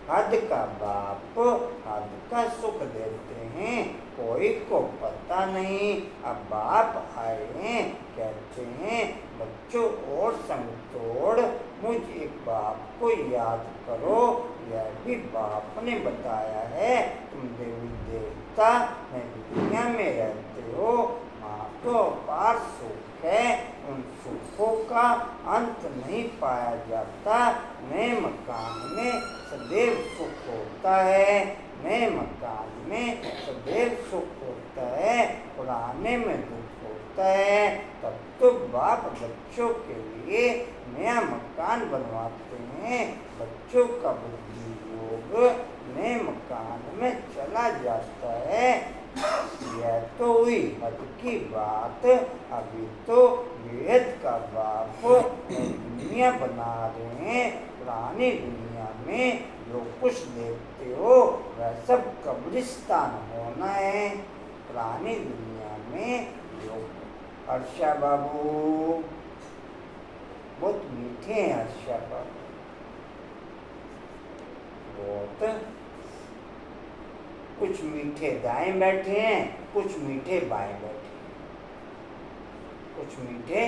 हद का बाप हद का सुख देते हैं, कोई को पता नहीं। अब बाप आए हैं, कहते हैं बच्चों और संग तोड़, मुझ एक बाप को याद करो। यह भी बाप ने बताया है, तुम देवी देवता में दुनिया में रहते हो, माँ तो अपार सुख है, उन सुखों का अंत नहीं पाया जाता। नए मकान में सदैव सुख होता है, नए मकान में सदैव सुख होता है, पुराने में दुख होता है। तब तो बाप बच्चों के लिए नया मकान बनवाते हैं, बच्चों का बुद्धि योग नए मकान में चला जाता है। यह तो हुई हद की बात, अभी तो वेद का बाप दुनिया बना रहे हैं। पुरानी दुनिया में जो कुछ देखते हो वह सब कब्रिस्तान होना है। पुरानी दुनिया में जो हर्षा बाबू बहुत मीठे हैं, हर्षा बाबू बहुत, कुछ मीठे दाएं बैठे हैं, कुछ मीठे बाएं बैठे हैं, कुछ मीठे।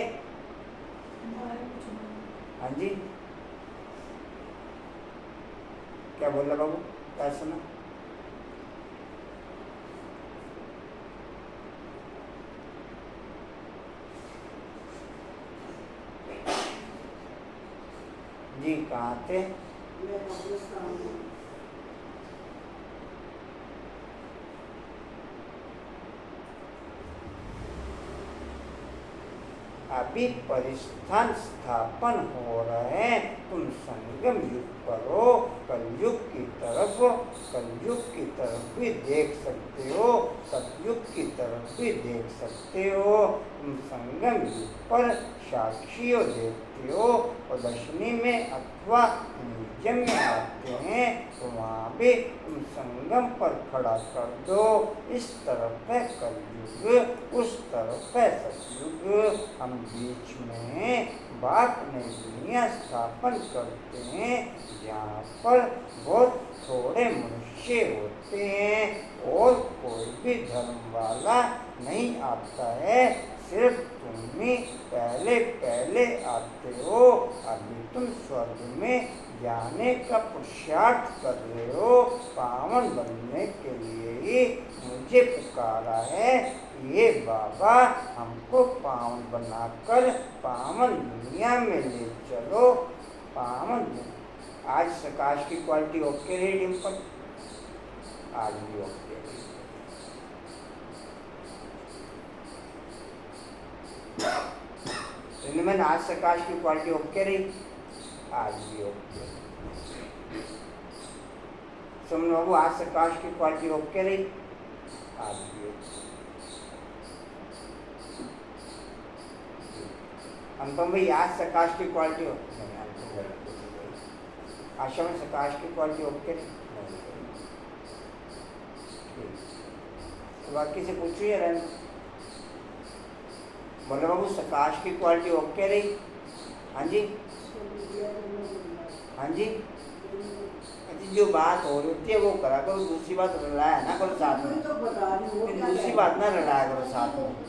हाँ जी, क्या बोला बाबू, क्या सुना? जी कहाँ थे? मैं कब्रिस्तान में। अभी परिस्थान स्थापन हो रहे हैं, तुम संगम युग पर हो। कलयुग की तरफ भी देख सकते हो, सतयुग की तरफ भी देख सकते हो। तुम संगम युग पर साक्षियों देखते हो, प्रदर्शनी में अथवा म्यूजियम में आते हैं, तो वहाँ भी तुम संगम पर खड़ा कर दो। इस तरफ है कलयुग, उस तरफ है सतयुग, हम बीच में बाप ने दुनिया स्थापन करते हैं, जहाँ पर बहुत थोड़े मनुष्य होते हैं और कोई भी धर्म वाला नहीं आता है, सिर्फ तुम ही पहले पहले आते हो। अभी तुम स्वर्ग में जाने का पुरुषार्थ कर रहे हो, पावन बनने के लिए ही मुझे पुकारा है। ये बाबा हमको पावन बनाकर पावन दुनिया में ले चलो, पावन। आज प्रकाश की क्वालिटी ओके रही डिम्पल? आज भी ओके रही। मैंने आज प्रकाश की क्वालिटी ओके रही, आज भी ओके। सुमन बाबू आज प्रकाश की क्वालिटी ओके रही, आज भी ओके। अनुपम भाई आज प्रकाश की क्वालिटी आशा में प्रकाश की क्वालिटी ओके रही, तो बाकी से पूछिए रहने। बोले बाबू प्रकाश की क्वालिटी ओके रही? हाँ जी, हाँ जी। अच्छा जो बात हो रही होती है वो करा करो, दूसरी बात रलाया ना करो साथ में, दूसरी बात ना रलाया करो साथ में।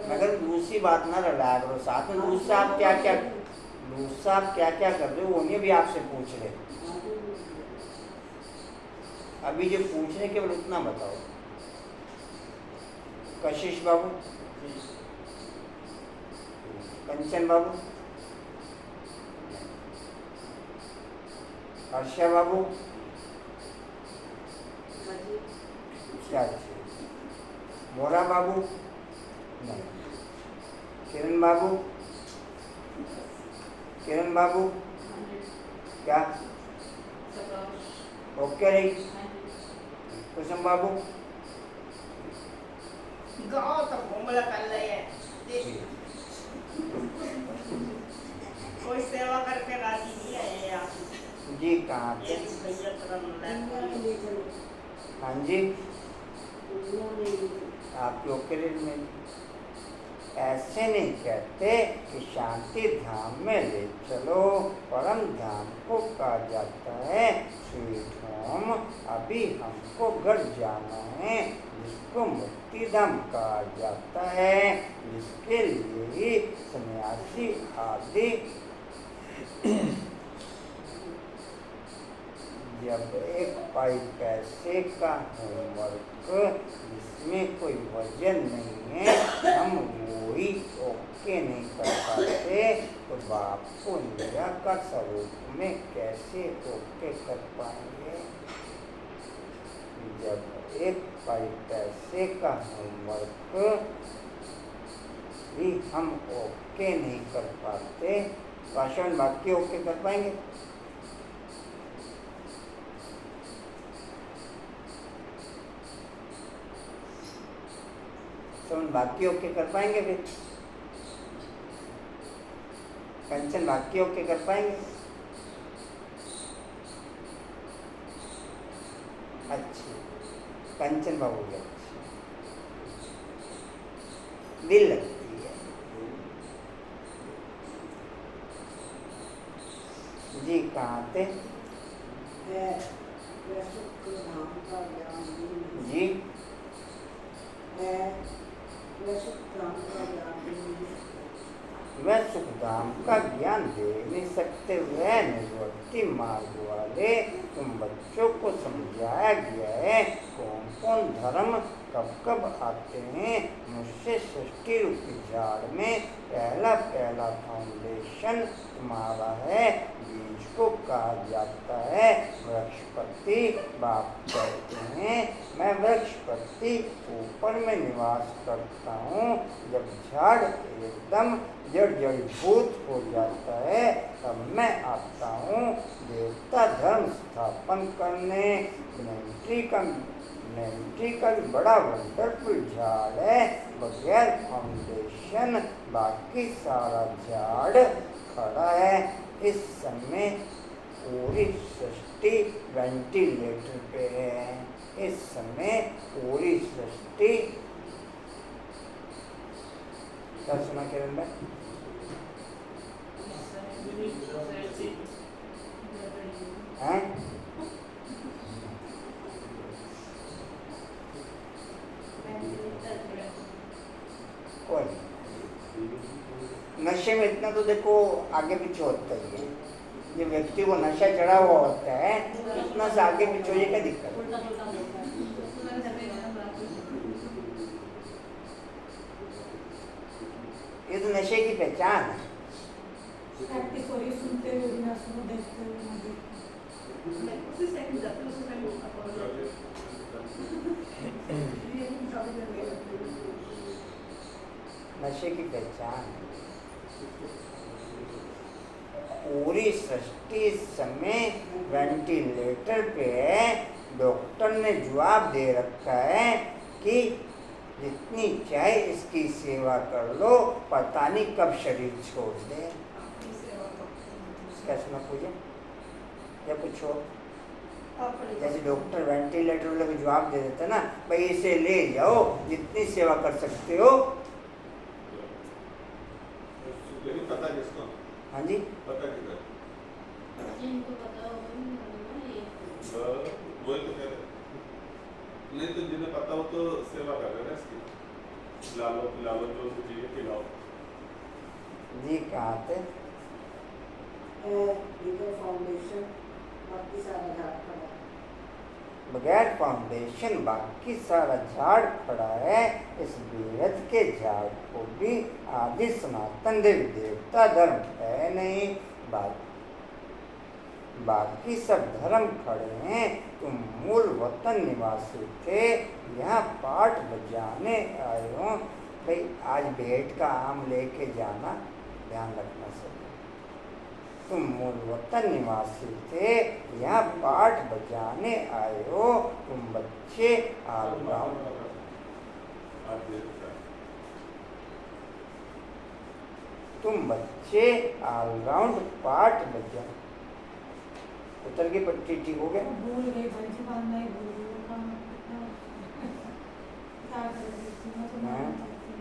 मगर दूसरी बात ना रलाया करो साथ में। दूसरा आप क्या क्या कर रहे हो वो नहीं भी आपसे पूछ रहे। अभी जो पूछने केवल उतना बताओ। कशिश बाबू, कंचन बाबू, हर्षा बाबू, क्या? मोरा बाबू नहीं। किरण बाबू, किरण बाबू क्या ओके रही? कुसुम बाबू गाँव तो घूमला कर रहे हैं, कोई सेवा करके राजी नहीं है आप जी। कहाँ थे? हाँ जी, आपकी ओके रेट में ऐसे नहीं कहते कि शांति धाम में ले चलो। परम धाम को कहा जाता है स्वीट होम। अभी हमको घर जाना है, जिसको मुक्ति धाम कहा जाता है, जिसके लिए ही सन्यासी आदि जब एक पाई पैसे का होमवर्क जिसमें कोई वजन नहीं है, हम वो ही ओके नहीं कर पाते, तो बाप को निराकार स्वरूप में कैसे ओके कर पाएंगे? जब एक पाई पैसे का होमवर्क भी हम ओके नहीं कर पाते, भाषण बाकी ओके कर पाएंगे? बाकी ओके कर पाएंगे? फिर कंचन बाकी ओके कर पाएंगे? अच्छी कंचन बाबू की अच्छी दिल लगती है जी। कहाँ थे जी? वह सुखधाम का ज्ञान दे नहीं सकते, वह निवृत्ति मार्ग वाले तुम बच्चों को समझाया गया है कौन कौन धर्म कब कब आते हैं। मुझसे सृष्टि रूपी झाड़ में पहला फाउंडेशन तुम्हारा है। बीज को कहा जाता है वृक्षपति। बाप कहते हैं मैं वृक्षपति ऊपर में निवास करता हूँ। जब झाड़ एकदम जड़ीभूत हो जाता है तब मैं आता हूँ देवता धर्म स्थापन करने। नेमट्री का भी बड़ा वंडरफुल झाड़ है। बगैर फाउंडेशन बाकी सारा झाड़ खड़ा है। इस समय पूरी सृष्टि वेंटिलेटर पे है। इस समय पूरी सृष्टि क्या सुना किरण भाई? हैं? कोई नशे में इतना तो देखो आगे पीछे होता ही है। जब व्यक्ति को नशा चढ़ा हुआ होता है इतना से आगे पीछे हो, ये क्या दिक्कत है? ये तो नशे की पहचान है। सुनते हुए भी ना सुनो, देखते हुए ना देखते। नशे की पहचान है। पूरी सृष्टि इस समय वेंटिलेटर पे है। डॉक्टर ने जवाब दे रखा है कि जितनी चाहे इसकी सेवा कर लो, पता नहीं कब शरीर छोड़ दे। क्या सुना पूजा या कुछ हो? जैसे डॉक्टर वेंटिलेटर वाले को जवाब दे देता ना, भाई इसे ले जाओ, जितनी सेवा कर सकते हो। लेकिन पता किसको? हाँ जी, पता किधर? जिनको पता होगा वही तो कह रहे। नहीं तो जिन्हें पता हो तो सेवा कर रहे हैं इसकी। लालो जो चाहिए खिलाओ। जी कहाँ थे? फाउंडेशन बाकी सारा झाड़ खड़ा है। बगैर फाउंडेशन बाकी सारा झाड़ खड़ा है। इस बेहद के झाड़ को भी आदि सनातन देवी देवता धर्म है नहीं। बाकी सब धर्म खड़े हैं। तुम मूल वतन निवासी थे, यहाँ पाठ बजाने आए हो। भाई आज भेंट का आम लेके जाना, ध्यान रखना सब। तुम मूल वतन निवासी थे, यहाँ पाठ बजाने आए हो। तुम बच्चे ऑलराउंड पाठ बजा। उतर की पट्टी ठीक हो गया? भूल गई बंसी बांधना ही भूल गई। वो काम कितना क्या कर रही थी मैं तो नहीं जानती।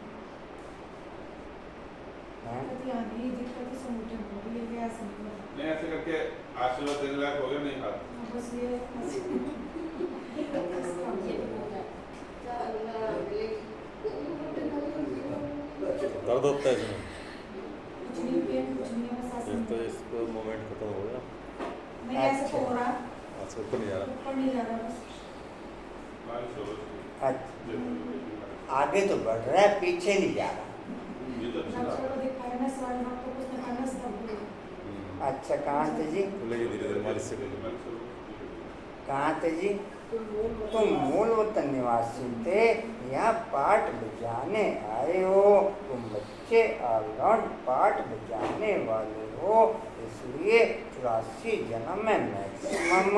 हैं? नहीं दिक्कत ही समुद्र हो रही है गैस नहीं नहीं ऐसे करके आशीर्वाद देने लायक हो गया नहीं हाथ बस ये दर्द होता है इसमें? कुछ नहीं पेन कुछ नहीं है, बस फिर आसन तो इसको मोमेंट खत्म हो गया। नहीं ऐसे तो हो रहा अच्छा ऊपर नहीं जा रहा। ऊपर नहीं जा रहा बस बारिश हो रही अच्छा, है आगे तो बढ़ रहा है, पीछे नहीं जा रहा। ये तो अच्छा डॉक्टर को दिखाया ना सवाल डॉक्टर को उसने कहा नस दब गई अच्छा, कहाँ थे जी? खुलेगी धीरे धीरे मालिश से खुलेगी। कहाँ थे जी? तुम मूल वतन निवासी थे, यहाँ पाठ बजाने आए हो। तुम बच्चे ऑलराउंड पाठ बजाने वाले हो, इसलिए 84 जन्म में मैक्सिमम,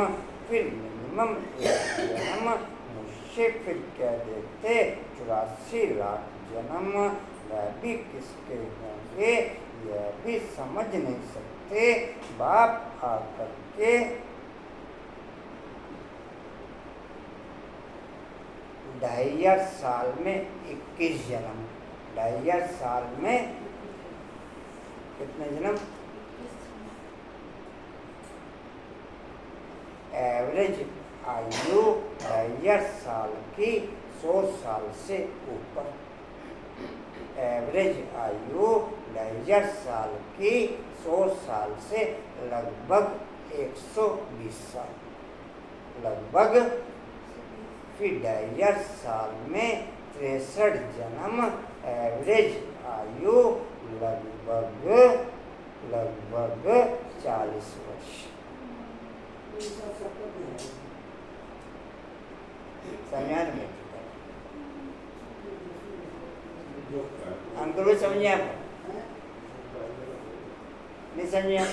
फिर मिनिमम 1 जन्म मुझसे फिर कह देते 84 लाख जन्म। वह भी किसके होंगे यह भी समझ नहीं सकते। बाप आकर के 2500 साल में 21 जन्म, 2500 साल में कितने जन्म? एवरेज आयु 2500 साल की 100 साल से ऊपर। एवरेज आयु 2500 साल की 100 साल से लगभग 120 साल, लगभग। फिर 2500 साल में 63 जन्म, एवरेज आयु लगभग 40 वर्ष। समझा नहीं? अंकुर भी समझिए आप? नहीं समझिए आप?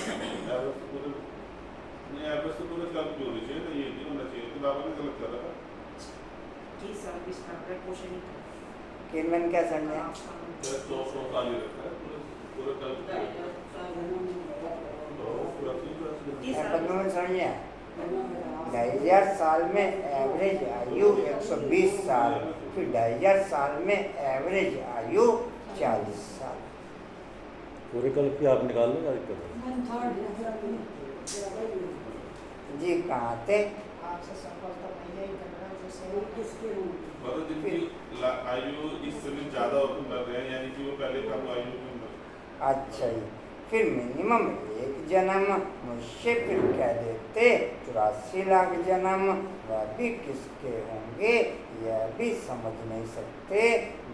नहीं आप बस तो पूरे कब जो होनी चाहिए ना ये नहीं होना चाहिए तो बाबा ने गलत करा था जी सर विस्तार का पोषण किनवन क्या समझे? 100 साल ही रखा है पूरा कल में समझिए? 2500 साल में एवरेज आयु 120 साल, फिर 2500 साल में एवरेज आयु 40 साल। पूरे कल्प की आप निकाल लो, क्या दिक्कत है? मन थर्ड जी कहाँ थे? आपसे सफलता पहले ही कर रहा है जैसे मतलब जिनकी आयु इस समय ज्यादा मर रहे हैं यानी कि वो पहले कम आयु में मर। अच्छा जी, फिर मिनिमम 1 जन्म मुझसे फिर कह देते 84 लाख जन्म। वह भी किसके होंगे यह भी समझ नहीं सकते।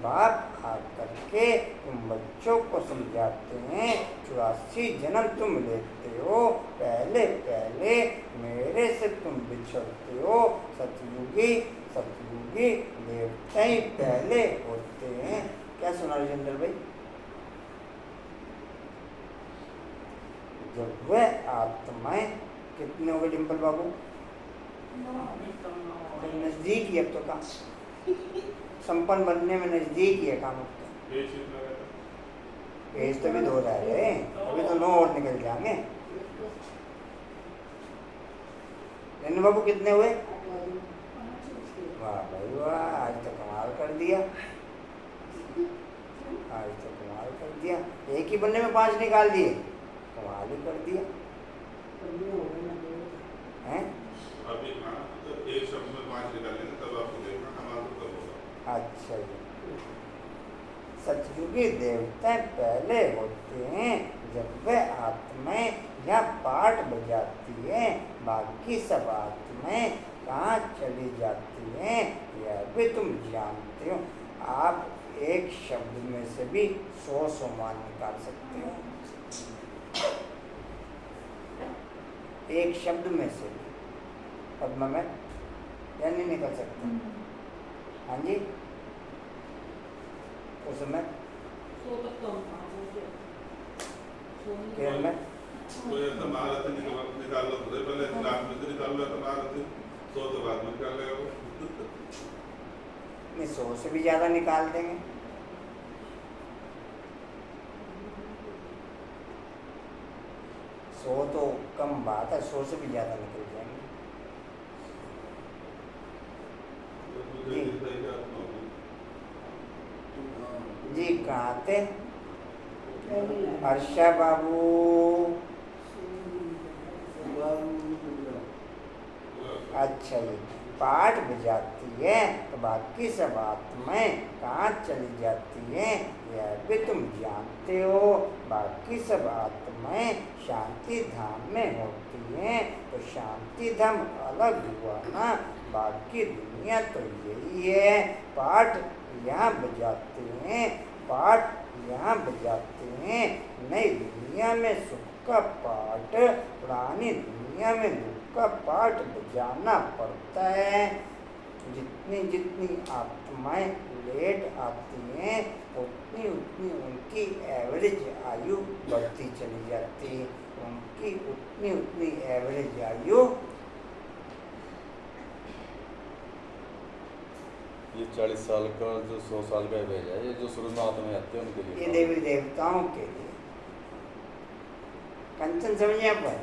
बाप आकर के तुम बच्चों को समझाते हैं 84 जन्म तुम लेते हो, पहले पहले मेरे से तुम बिछड़ते हो। सतयुगी देवता ही पहले होते हैं। क्या सुना राजेंद्र भाई? जब वह आत्माएं कितने हो गए डिम्पल बाबू? नजदीक ही अब तो काम संपन्न बनने में नजदीक ही है काम। पेज तो भी 2 रह गए, अभी तो 9 और निकल जाएंगे। रेनू बाबू कितने हुए? वाह भाई वाह, आज तो कमाल कर दिया, आज तो कमाल कर दिया। एक ही बनने में 5 निकाल दिए, कमाल ही कर दिया हैं? अभी हाँ तो एक शब्द में 5 निकालेंगे तब आपको देखना हमारा तो कब होगा। अच्छा जी, सतयुगी देवता पहले होते हैं जब वह आत्माएं या पाठ बजाती हैं, बाकी सब आत्माएं कहाँ चली जाती हैं यह भी तुम जानते हो। आप एक शब्द में से भी 100 मान निकाल सकते हो, एक शब्द में से भी। पद्मा में या नहीं निकल सकते? हाँ जी, उसमें किरण में कोई ऐसा महारथ निकाल लो तो पहले लाख में से निकाल लो तो महारथ 100 तो बाद में निकाल लेगा वो। नहीं 100 से भी ज़्यादा निकाल देंगे। सौ तो कम बात है, 100 से भी ज़्यादा निकल जाएंगे। जी कहाँ थे? पहली लाइन। हर्षा बाबू। अच्छा जी, पाठ बजाती है तो बाकी सब आत्माएं कहाँ चली जाती हैं यह भी तुम जानते हो। बाकी सब आत्माएं शांति धाम में होती हैं तो शांति धाम अलग हुआ ना, बाकी दुनिया तो यही है। पाठ यहाँ बजाते हैं, पाठ यहाँ बजाते हैं। नई दुनिया में सुख का पाठ, पुरानी दुनिया में दुख का पाठ बजाना पड़ता है। जितनी जितनी आत्माएं लेट आती हैं उतनी उतनी उनकी एवरेज आयु बढ़ती चली जाती है, उनकी उतनी उतनी एवरेज आयु। ये 40 साल का जो 100 साल का भेजा है, ये जो शुरू में आत्मा आते हैं उनके लिए ये देवी देवताओं के लिए कंचन समझिए पर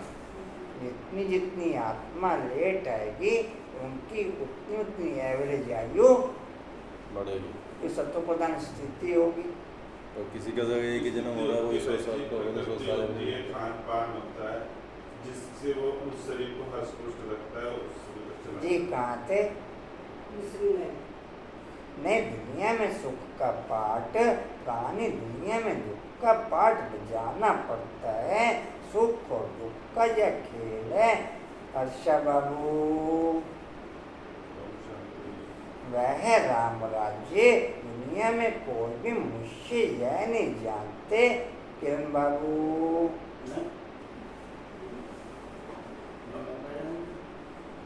जितनी जितनी आत्मा लेट आएगी उनकी उतनी उतनी एवरेज आयु बढ़ेगी। ये सत्व प्रधान स्थिति होगी। तो किसी का जगह एक ही जन्म हो रहा है वही 100 साल का होगा, 100 साल होती है, खान पान होता है जिससे वो उस शरीर को हष्ट पुष्ट रखता है उससे जी कहाँ थे? तीसरी लाइन। नई दुनिया में सुख का पाठ, पुरानी दुनिया में दुख का पाठ बजाना पड़ता है। सुख और दुख का यह खेल है। हर्षा बाबू, वह राम राज्य दुनिया में कोई भी मुझसे यह नहीं जानते। किरण बाबू,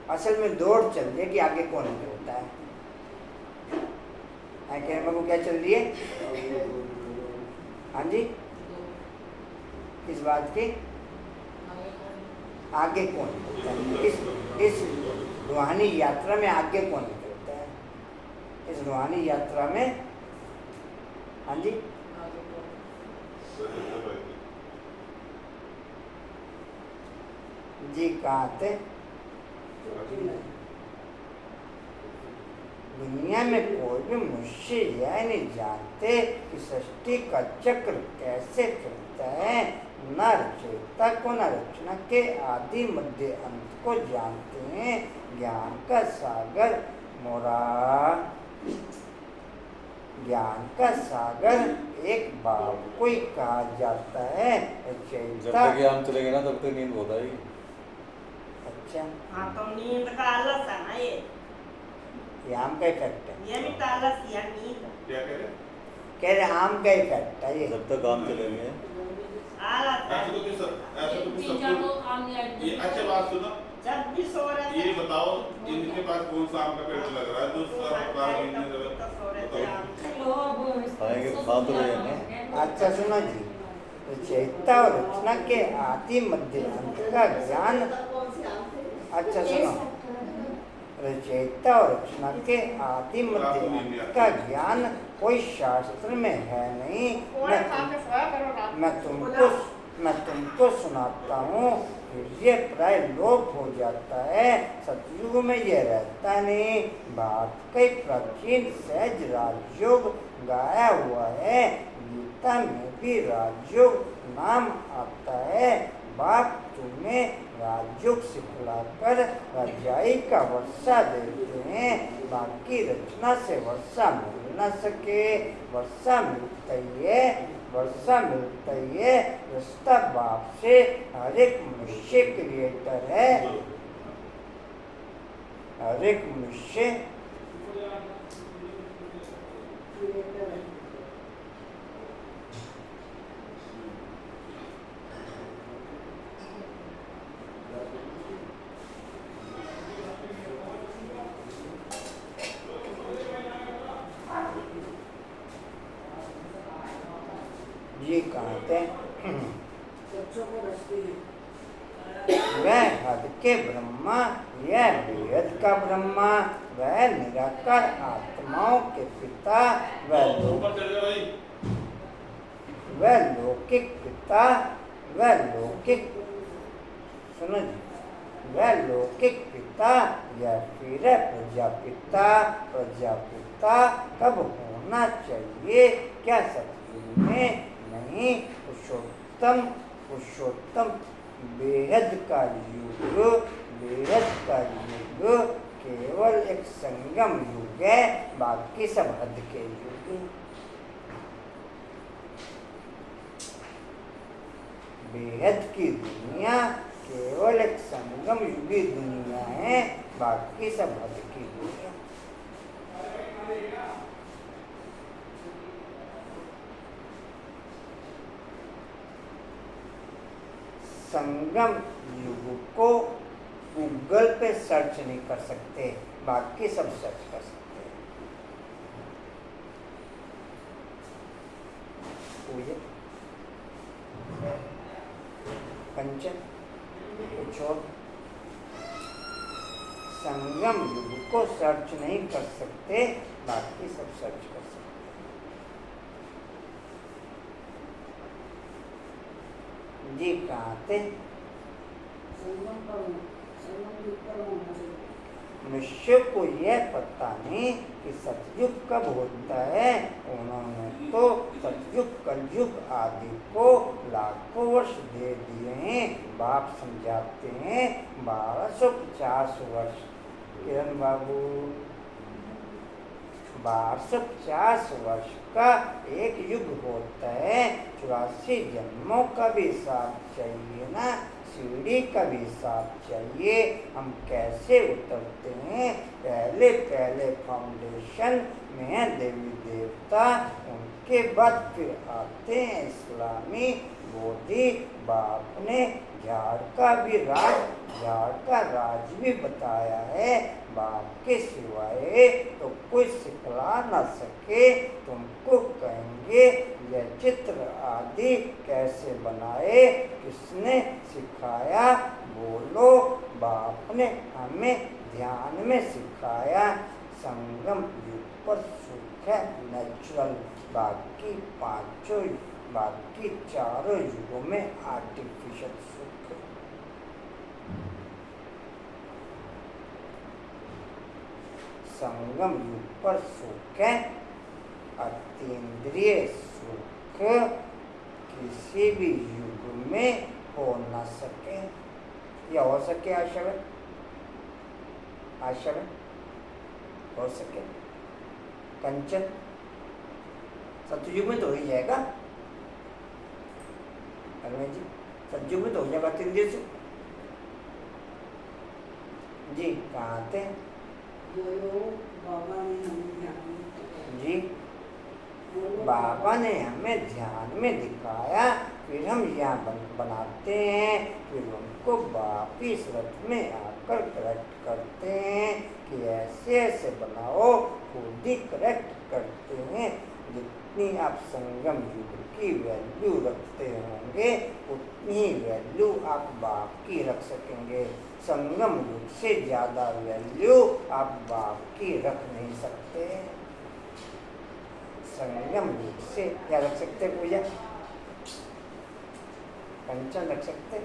असल में दौड़ चल रही है कि आगे कौन होता है। किरण बाबू क्या चल रही है? हाँ जी, किस बात की? आगे कौन होता है? इस रूहानी यात्रा में आगे कौन होता है? इस रूहानी यात्रा में, हाँ जी, जी कहाँ थे? दुनिया में कोई भी मुझसे यह नहीं जानते कि सृष्टि का चक्र कैसे चलता है। न रचयिता को न रचना के आदि मध्य अंत को जानते हैं। ज्ञान का सागर मोरा, ज्ञान का सागर एक बाप को ही कहा जाता है। जब रचयिता, तक ये हम चलेंगे ना तब तक नींद होता है। अच्छा, हाँ तो नींद का आलस है ना ये आम का इफेक्ट है। ये भी तो आलस या नींद क्या कह रहे? कह रहे आम का इफेक्ट है ये। जब तक काम चलेंगे आलस है। ऐसा तो किस ऐसा तो तीन चार सबको लोग काम नहीं आते। ये अच्छा बात सुनो, जब भी सो रहे ये बताओ इनके पास कौन सा आम का पेड़ लग रहा है जो सब बाहर नहीं तो लगा? सो रहे थे बताओ। आप। खाएंगे तो खा तो रहे हैं ना। अच्छा सुनो जी, रचयिता और रचना के आदि मध्य अंत का ज्ञान। अच्छा सुनो, रचयिता और रचना के आदि मध्य अंत का ज्ञान कोई शास्त्र में है नहीं। मैं तुमको सुनाता हूँ, फिर ये प्राय लोप हो जाता है। सतयुग में ये रहता नहीं। भारत के प्राचीन सहज राजयोग गाया हुआ है। गीता में भी राजयोग नाम आता है। बाप तुम्हें राजयोग सिखलाकर रजाई का वर्षा देते हैं, बाकी रचना से वर्षा मिल न सके। वर्षा मिलता ही है, वर्षा मिलता ही है। रिश्ता बाप से हर एक मनुष्य क्रिएटर है। हर एक मनुष्य ये कहते हैं बच्चों को रचती है। वह हद के ब्रह्मा, यह बेहद का ब्रह्मा, वह निराकार आत्माओं के पिता, ऊपर चल जा भाई। वह लौकिक पिता, वह लौकिक, सुनो जी, वह लौकिक पिता या फिर प्रजापिता। प्रजापिता कब होना चाहिए? क्या सतयुग में नहीं, पुरुषोत्तम पुरुषोत्तम बेहद का युग, बेहद का युग केवल एक संगम युग है, बाकी सब हद के युग हैं। बेहद की दुनिया केवल एक संगम युगी दुनिया है, बाकी सब हद की दुनिया। संगम युग को गूगल पे सर्च नहीं कर सकते, बाकी सब सर्च कर सकते हैं। कंचन कुछ और, संगम युग को सर्च नहीं कर सकते, बाकी सब सर्च कर सकते हैं। जी कहाँ थे? मनुष्य को यह पता नहीं कि सतयुग कब होता है। उन्होंने तो सतयुग कलयुग आदि को लाखों वर्ष दे दिए हैं। बाप समझाते हैं 1250 वर्ष। किरण बाबू, 1250 वर्ष का एक युग होता है। 84 जन्मों का भी हिसाब चाहिए ना, सीढ़ी का भी हिसाब चाहिए। हम कैसे उतरते हैं? पहले पहले फाउंडेशन में है देवी देवता, उनके बाद फिर आते हैं इस्लामी बोधि। बाप ने झाड़ का राज भी बताया है। बाप के सिवाय तो कोई सिखला न सके। तुमको कहेंगे यह चित्र आदि कैसे बनाए, किसने सिखाया? बोलो, बाप ने हमें ध्यान में सिखाया। संगम युग पर सुख है नेचुरल, बाकी चारों युगों में आर्टिफिशियल सुख है। संगम युग पर सुख है अतीन्द्रिय सुख, किसी भी युग में हो न सके या हो सके। आशा में हो सके। कंचन सतयुग में तो हो ही जाएगा। अरविंद जी, सतयुग में तो हो जाएगा 3 दिन से। जी कहाँ थे? जी बाबा ने हमें ध्यान में दिखाया, फिर हम यहाँ बनाते हैं, फिर उनको वापिस रथ में आकर करेक्ट करते हैं कि ऐसे ऐसे बनाओ। खुद ही करेक्ट करते हैं। जितनी आप संगम युग की वैल्यू रखते होंगे, उतनी ही वैल्यू आप बाप की रख सकेंगे। संगम युग से ज़्यादा वैल्यू आप बाप की रख नहीं सकते। संगम युग से क्या रख सकते? पूजा कंचन रख सकते।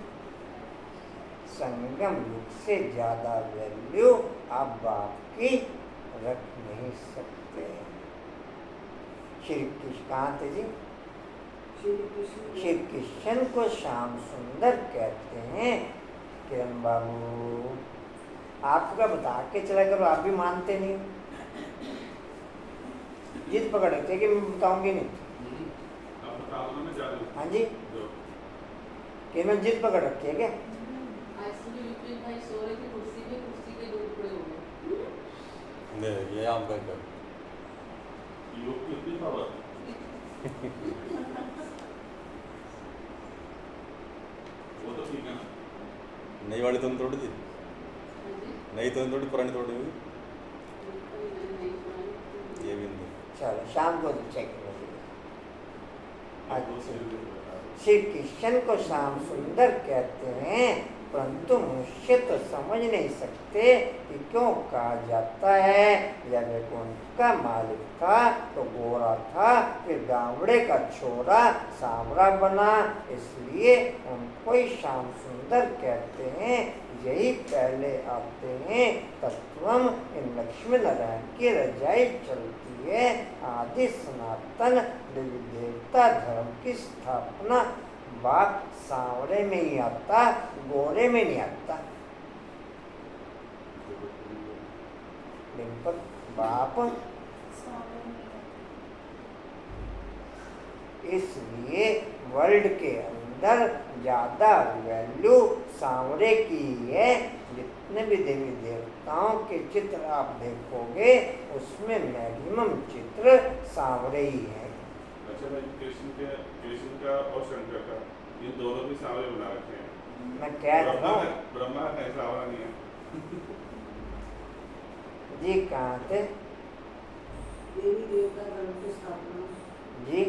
संगम युग से ज़्यादा वैल्यू आप बाप की रख नहीं सकते। श्री कृष्ण कहाँ थे जी? श्री कृष्ण को श्याम सुंदर कहते हैं। किरण बाबू, आपका बता के चला करो, आप भी मानते नहीं। जिद पकड़ रखते कि मैं बताऊंगी नहीं। हाँ जी, कि मैं जिद पकड़ रखी है क्या? भाई सो रहे थे कुर्सी के 2 टुकड़े हो गए। ये आम का योग की इतनी पावर। वो तो ठीक है ना। नई वाली तुम तोड़ दी? नई तो थोड़ी पुरानी तोड़ी हुई। ये भी नहीं। चलो शाम को चेक करो। श्री कृष्ण को श्याम सुंदर कहते हैं। परंतु मनुष्य तो समझ नहीं सकते कि क्यों कहा जाता है। जब वैकुंठ का मालिक था तो गोरा था, फिर गावड़े का छोरा सांवरा बना, इसलिए उनको ही श्याम सुंदर कहते हैं। यही पहले आते हैं। तत्वम इन लक्ष्मी नारायण की रजाई चलती है। आदि सनातन देवी देवता धर्म की स्थापना बाप सांवरे में ही आता, गोरे में नहीं आता। डिम्पल बाप इसलिए वर्ल्ड के अंदर ज्यादा वैल्यू सांवरे की है। जितने भी देवी देवताओं के चित्र आप देखोगे उसमें मैक्सिमम चित्र सांवरे ही है। अच्छा भाई, कृष्ण का और शंकर का ये दोनों भी सांवरे बना रखे हैं। मैं कह रहा हूँ ब्रह्मा है सांवरा नहीं है। जी कहाँ थे देवी देवता धर्म की स्थापना। जी?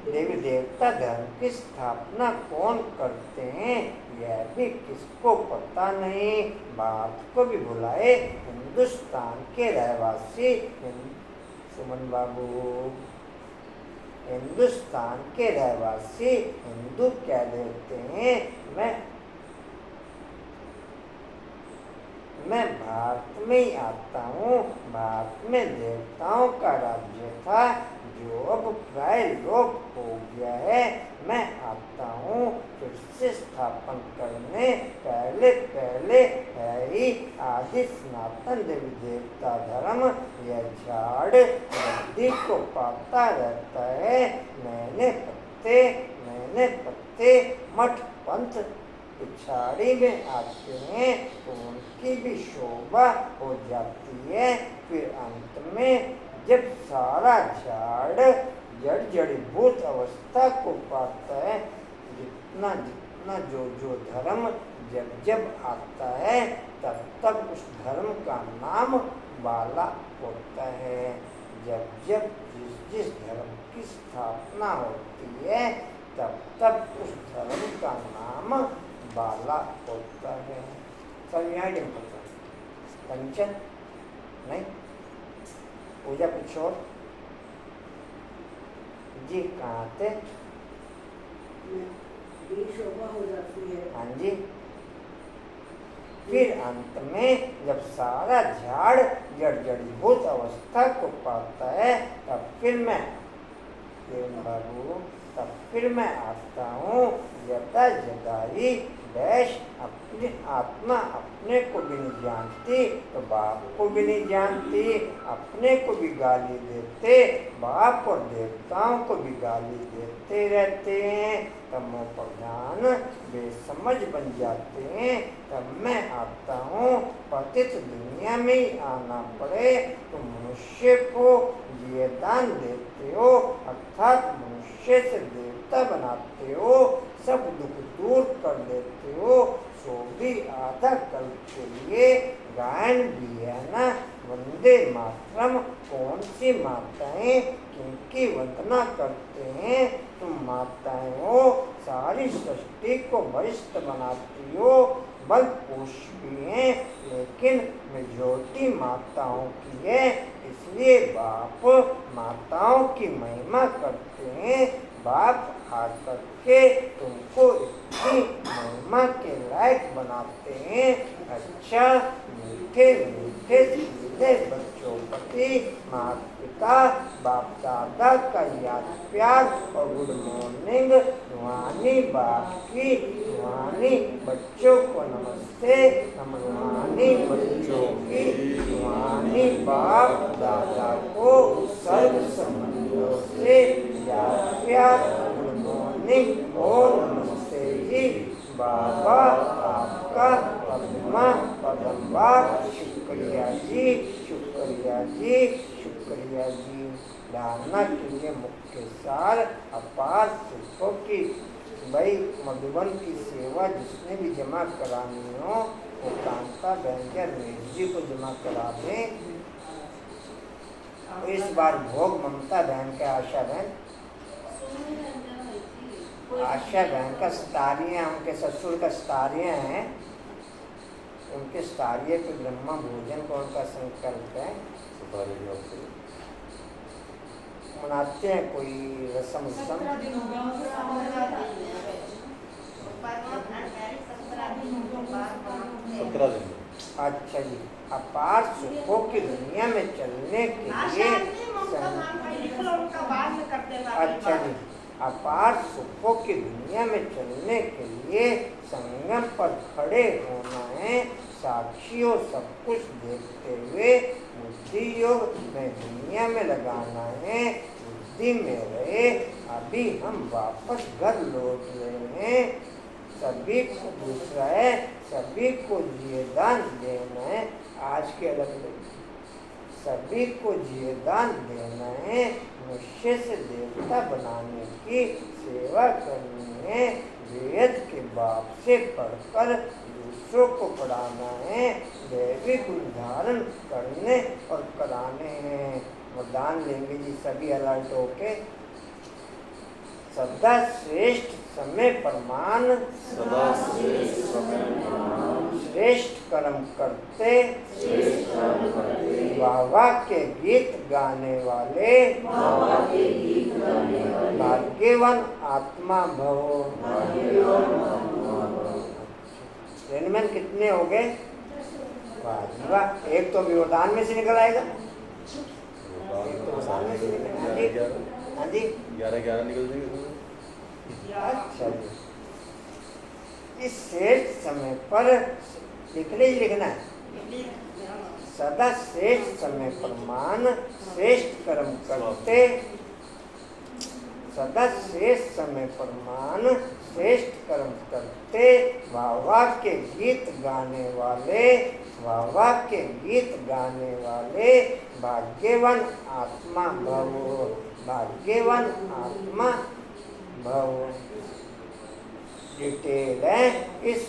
देवी देवता धर्म की स्थापना कौन करते हैं यह भी किसको पता नहीं। बात को भी बुलाए हिंदुस्तान के रहवासी सुमन बाबू, हिंदुस्तान के रहवासी हिंदू कह देते हैं। मैं भारत में ही आता हूँ। भारत में देवताओं का राज्य था जो अब प्राय लोप हो गया है। मैं आता हूँ फिर से स्थापन करने। पहले है ही आदि सनातन देवी देवता धर्म। यह झाड़ नदी को पाता रहता है। मैंने पत्ते मठ पंथ पिछाड़ी में आते हैं तो उनकी भी शोभा हो जाती है। फिर अंत में जब सारा झाड़ जड़ीभूत अवस्था को पाता है, जितना जो धर्म जब आता है तब उस धर्म का नाम बाला होता है। जब जिस धर्म की स्थापना होती है तब उस धर्म का नाम बाला होता है। सब यहाँ पता कंचन नहीं पूजा कुछ और जी कहाँ थे? शोभा हो जाती है। हाँ जी। फिर अंत में जब सारा झाड़ जड़ीभूत अवस्था को पाता है तब फिर मैं आता हूँ। यदा ही डैश अपनी आत्मा अपने को भी नहीं जानती तो बाप को भी नहीं जानती। अपने को भी गाली देते, बाप और देवताओं को भी गाली देते रहते हैं। तब मोह प्रधान बेसमझ बन जाते हैं। तब मैं आता हूँ। पतित दुनिया में ही आना पड़े तो मनुष्य को ये दान देते हो, अर्थात मनुष्य से देवता बनाते हो, सब दुख दूर कर देते हो। सो भी आधा कल के लिए गायन भी है ना। वंदे मातरम कौन सी माताएं किनकी वंदना करते हैं? तुम माताएं हो, सारी सृष्टि को वरिष्ठ बनाती हो। बल पुरुष भी हैं लेकिन मेजॉरिटी माताओं की है, इसलिए बाप माताओं की महिमा करते हैं। बाप आकर के तुमको इतनी महिमा के लायक बनाते हैं। अच्छा मीठे सीधे बच्चों प्रति माता पिता बाप दादा का याद प्यार और गुड मॉर्निंग। रूहानी बाप की, रूहानी बच्चों को नमस्ते। हम रूहानी बच्चों की, रूहानी बाप दादा को सर्व संबंधियों से याद प्यार गुड मॉर्निंग और नमस्ते जी। बाबा आपका पद्मा शुक्रिया जी, शुक्रिया जी, शुक्रिया जी। धारणा के लिए मुख्य सार अपार सुखों की भाई मधुबन की सेवा जिसने भी जमा करानी हो वो कांता बहन जी को जमा करा दें। इस बार भोग ममता बहन के आशा बहन आशा बहन का स्तारियाँ, उनके ससुर का स्तारियाँ हैं, उनके स्तारिये पे ब्रह्मा भोजन कौन का संकल्प है, सुपारी के वक्त मनाते हैं कोई रस्म उसम। 17 दिन हो गया मुझे सत्रह दिन अच्छा जी, अपार सुखों की दुनिया में चलने के लिए अच्छा जी, अपार सुखों की दुनिया में चलने के लिए संगम पर खड़े होना है, साक्षियों सब कुछ देखते हुए बुद्धि योग में दुनिया में लगाना है, बुद्धि में रहे। अभी हम वापस घर लौट रहे हैं, सभी को दूसरा है, सभी को जिये दान देना है। आज के अलग सभी को जिये दान देना है, मनुष्य से देवता बनाने की सेवा करनी है, वेद के बाप से पढ़कर दूसरों को पढ़ाना है, दैवी गुण धारण करने और कराने हैं। वरदान लेंगे जी सभी अलर्ट होके। सदा श्रेष्ठ समय प्रमाण, सदा श्रेष्ठ समय प्रमाण, श्रेष्ठ कर्म करते, वाह के गीत गाने वाले, भाग्यवान आत्मा भवो। रेनमैन कितने हो गए? वाह जी वाह, एक तो विवधान में से निकल आएगा। हाँ जी 11 निकल जाएंगे। अच्छा जी, इस श्रेष्ठ समय पर लिखना है, सदा श्रेष्ठ समय प्रमाण, श्रेष्ठ कर्म करते, सदा श्रेष्ठ समय प्रमाण, श्रेष्ठ कर्म करते, वाह के गीत गाने वाले, वाह के गीत गाने वाले, भाग्यवान आत्मा भवो, भाग्यवान आत्मा भवो। डिटेल है, इस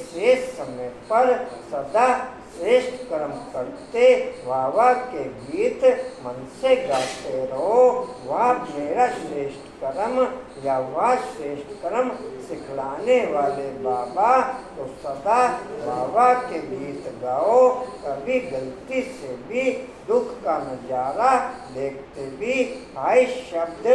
शेष समय पर सदा श्रेष्ठ कर्म करते, वाह के गीत मन से गाते रहो। वह मेरा श्रेष्ठ कर्म या वह श्रेष्ठ कर्म सिखलाने वाले बाबा, तो सदा बाबा के गीत गाओ। कभी गलती से भी दुख का नजारा देखते भी हाय शब्द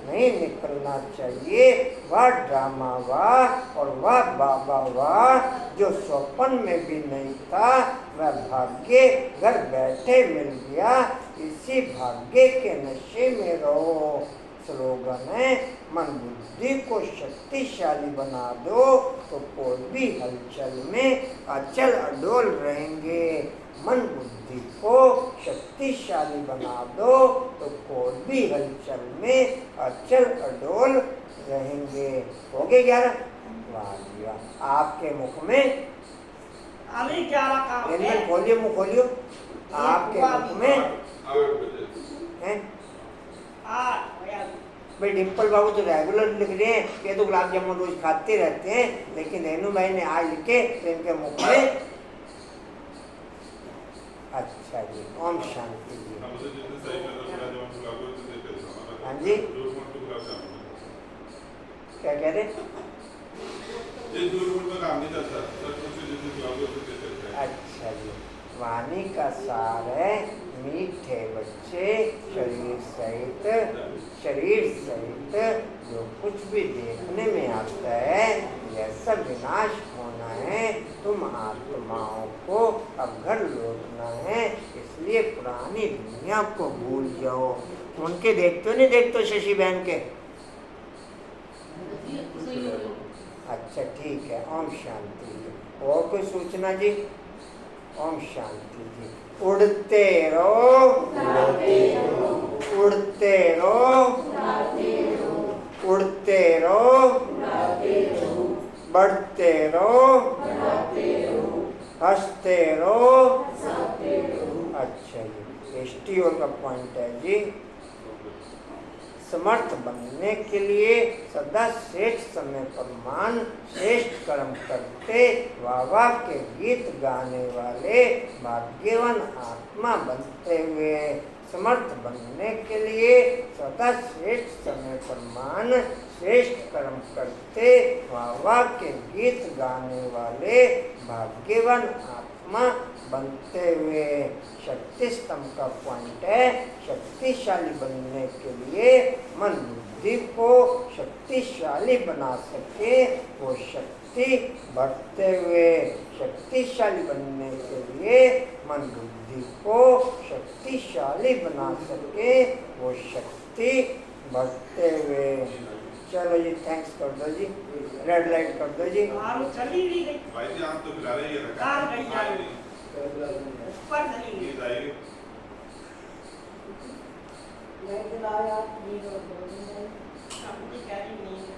नहीं निकलना चाहिए। वह ड्रामा वाह और वह बाबा वाह जो स्वप्न में भी नहीं था, वह भाग्य घर बैठे मिल गया। इसी भाग्य के नशे में रहो। स्लोगन है, मन बुद्धि को शक्तिशाली बना दो तो कोई भी हलचल में अचल अडोल रहेंगे। मन बुद्धि को शक्तिशाली बना दो तो कोई भी हलचल में अचल अडोल रहेंगे। हो गए 11? वाह जी वाह, आपके मुख में अभी 11 का खोलिए, मुँह खोलियो। आपके मुख में 8 बजे है 8 भाई। डिम्पल बाबू तो रेगुलर लिख रहे हैं, ये तो गुलाब जामुन रोज खाते रहते हैं, लेकिन रेनू भाई ने आज लिखे तो इनके मुख में। अच्छा जी, ओम शांति जी। हमसे जितने सही कर रहे हैं जो हम लागू है तो देते हैं। हाँ जी, दूर मत गुलाब जामुन क्या कह रहे? ये दूर मत का काम नहीं करता, सच मुच जितने लागू है तो देते हैं। अच्छा जी, वाणी का सार है, मीठे बच्चे शरीर सहित जो कुछ भी देखने में आता है यह सब विनाश होना है। तुम आत्माओं को अब घर लौटना है, इसलिए पुरानी दुनिया को भूल जाओ। उनके देखते हो नहीं देखते हो शशि बहन के? अच्छा ठीक है, ओम शांति जी। और कोई सूचना जी? ओम शांति जी। उड़ते रहो, उड़ते रहो, उड़ते रहो, बढ़ते रहो, हंसते रहो। अच्छा जी, एसटीओ का पॉइंट है जी। समर्थ बनने के लिए सदा श्रेष्ठ समय प्रमाण, श्रेष्ठ कर्म करते, वाह के गीत गाने वाले, भाग्यवान आत्मा बनते हुए समर्थ बनने के लिए सदा श्रेष्ठ समय पर मान श्रेष्ठ कर्म करते वाह के गीत गाने वाले भाग्यवान आत्मा बनते हुए शक्ति स्तंभ का पॉइंट है शक्तिशाली बनने के लिए मन बुद्धि को शक्तिशाली बना सके वो शक्ति बढ़ते हुए शक्तिशाली बनने के लिए मन बुद्धि को शक्तिशाली बना सके वो शक्ति बढ़ते हुए। चलो जी थैंक्स कर दो जी रेड लाइट कर दो जी। आलू चली भी गई भाई जी आप तो खिला रहे हैं कार गई आलू ऊपर चली गई नींद आएगी लाइट जलाओ यार नींद और बोलने में अपनी कह रही नींद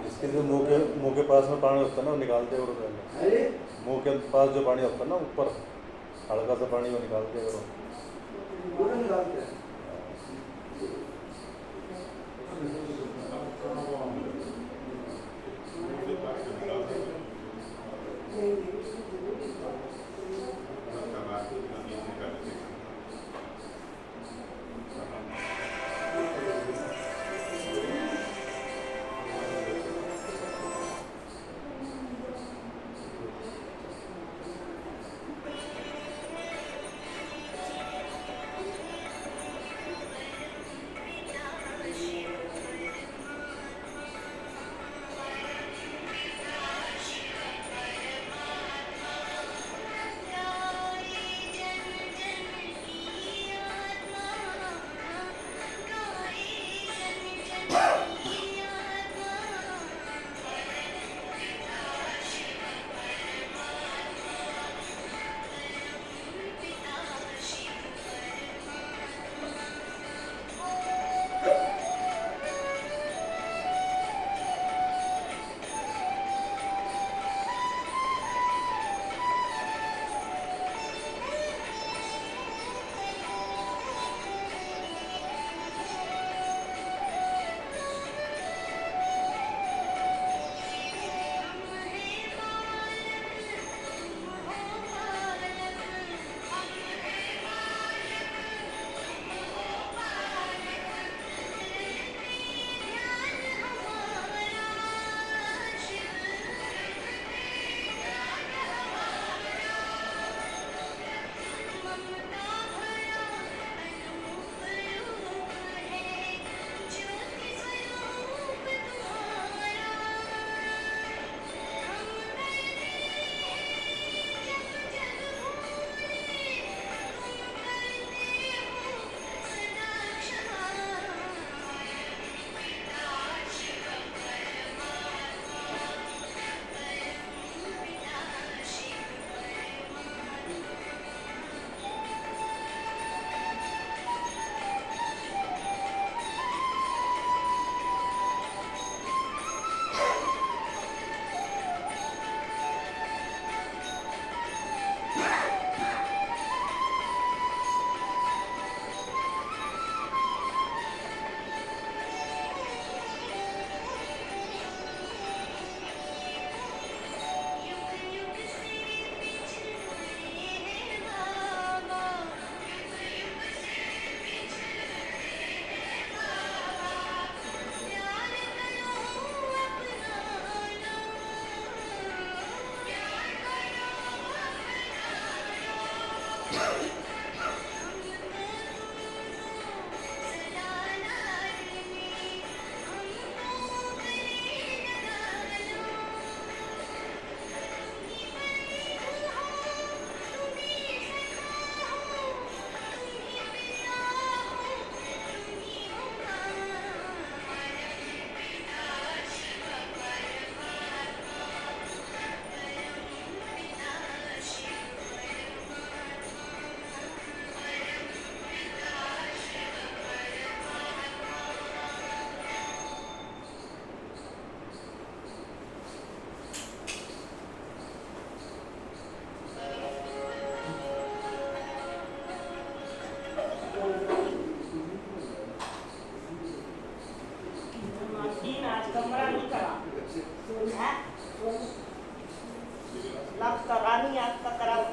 इसके जो मुंह के पास में पानी होता है ना वो निकालते करो पहले। मुंह के पास जो पानी होता है ना ऊपर हल्का सा पानी वो निकालते करो। आज कमरा नहीं करा सोना लाख का रानी आपका कराओ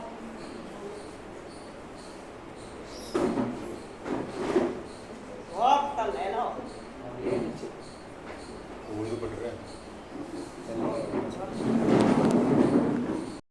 बहुत कल है लो उर्दू पढ़ रहे हैं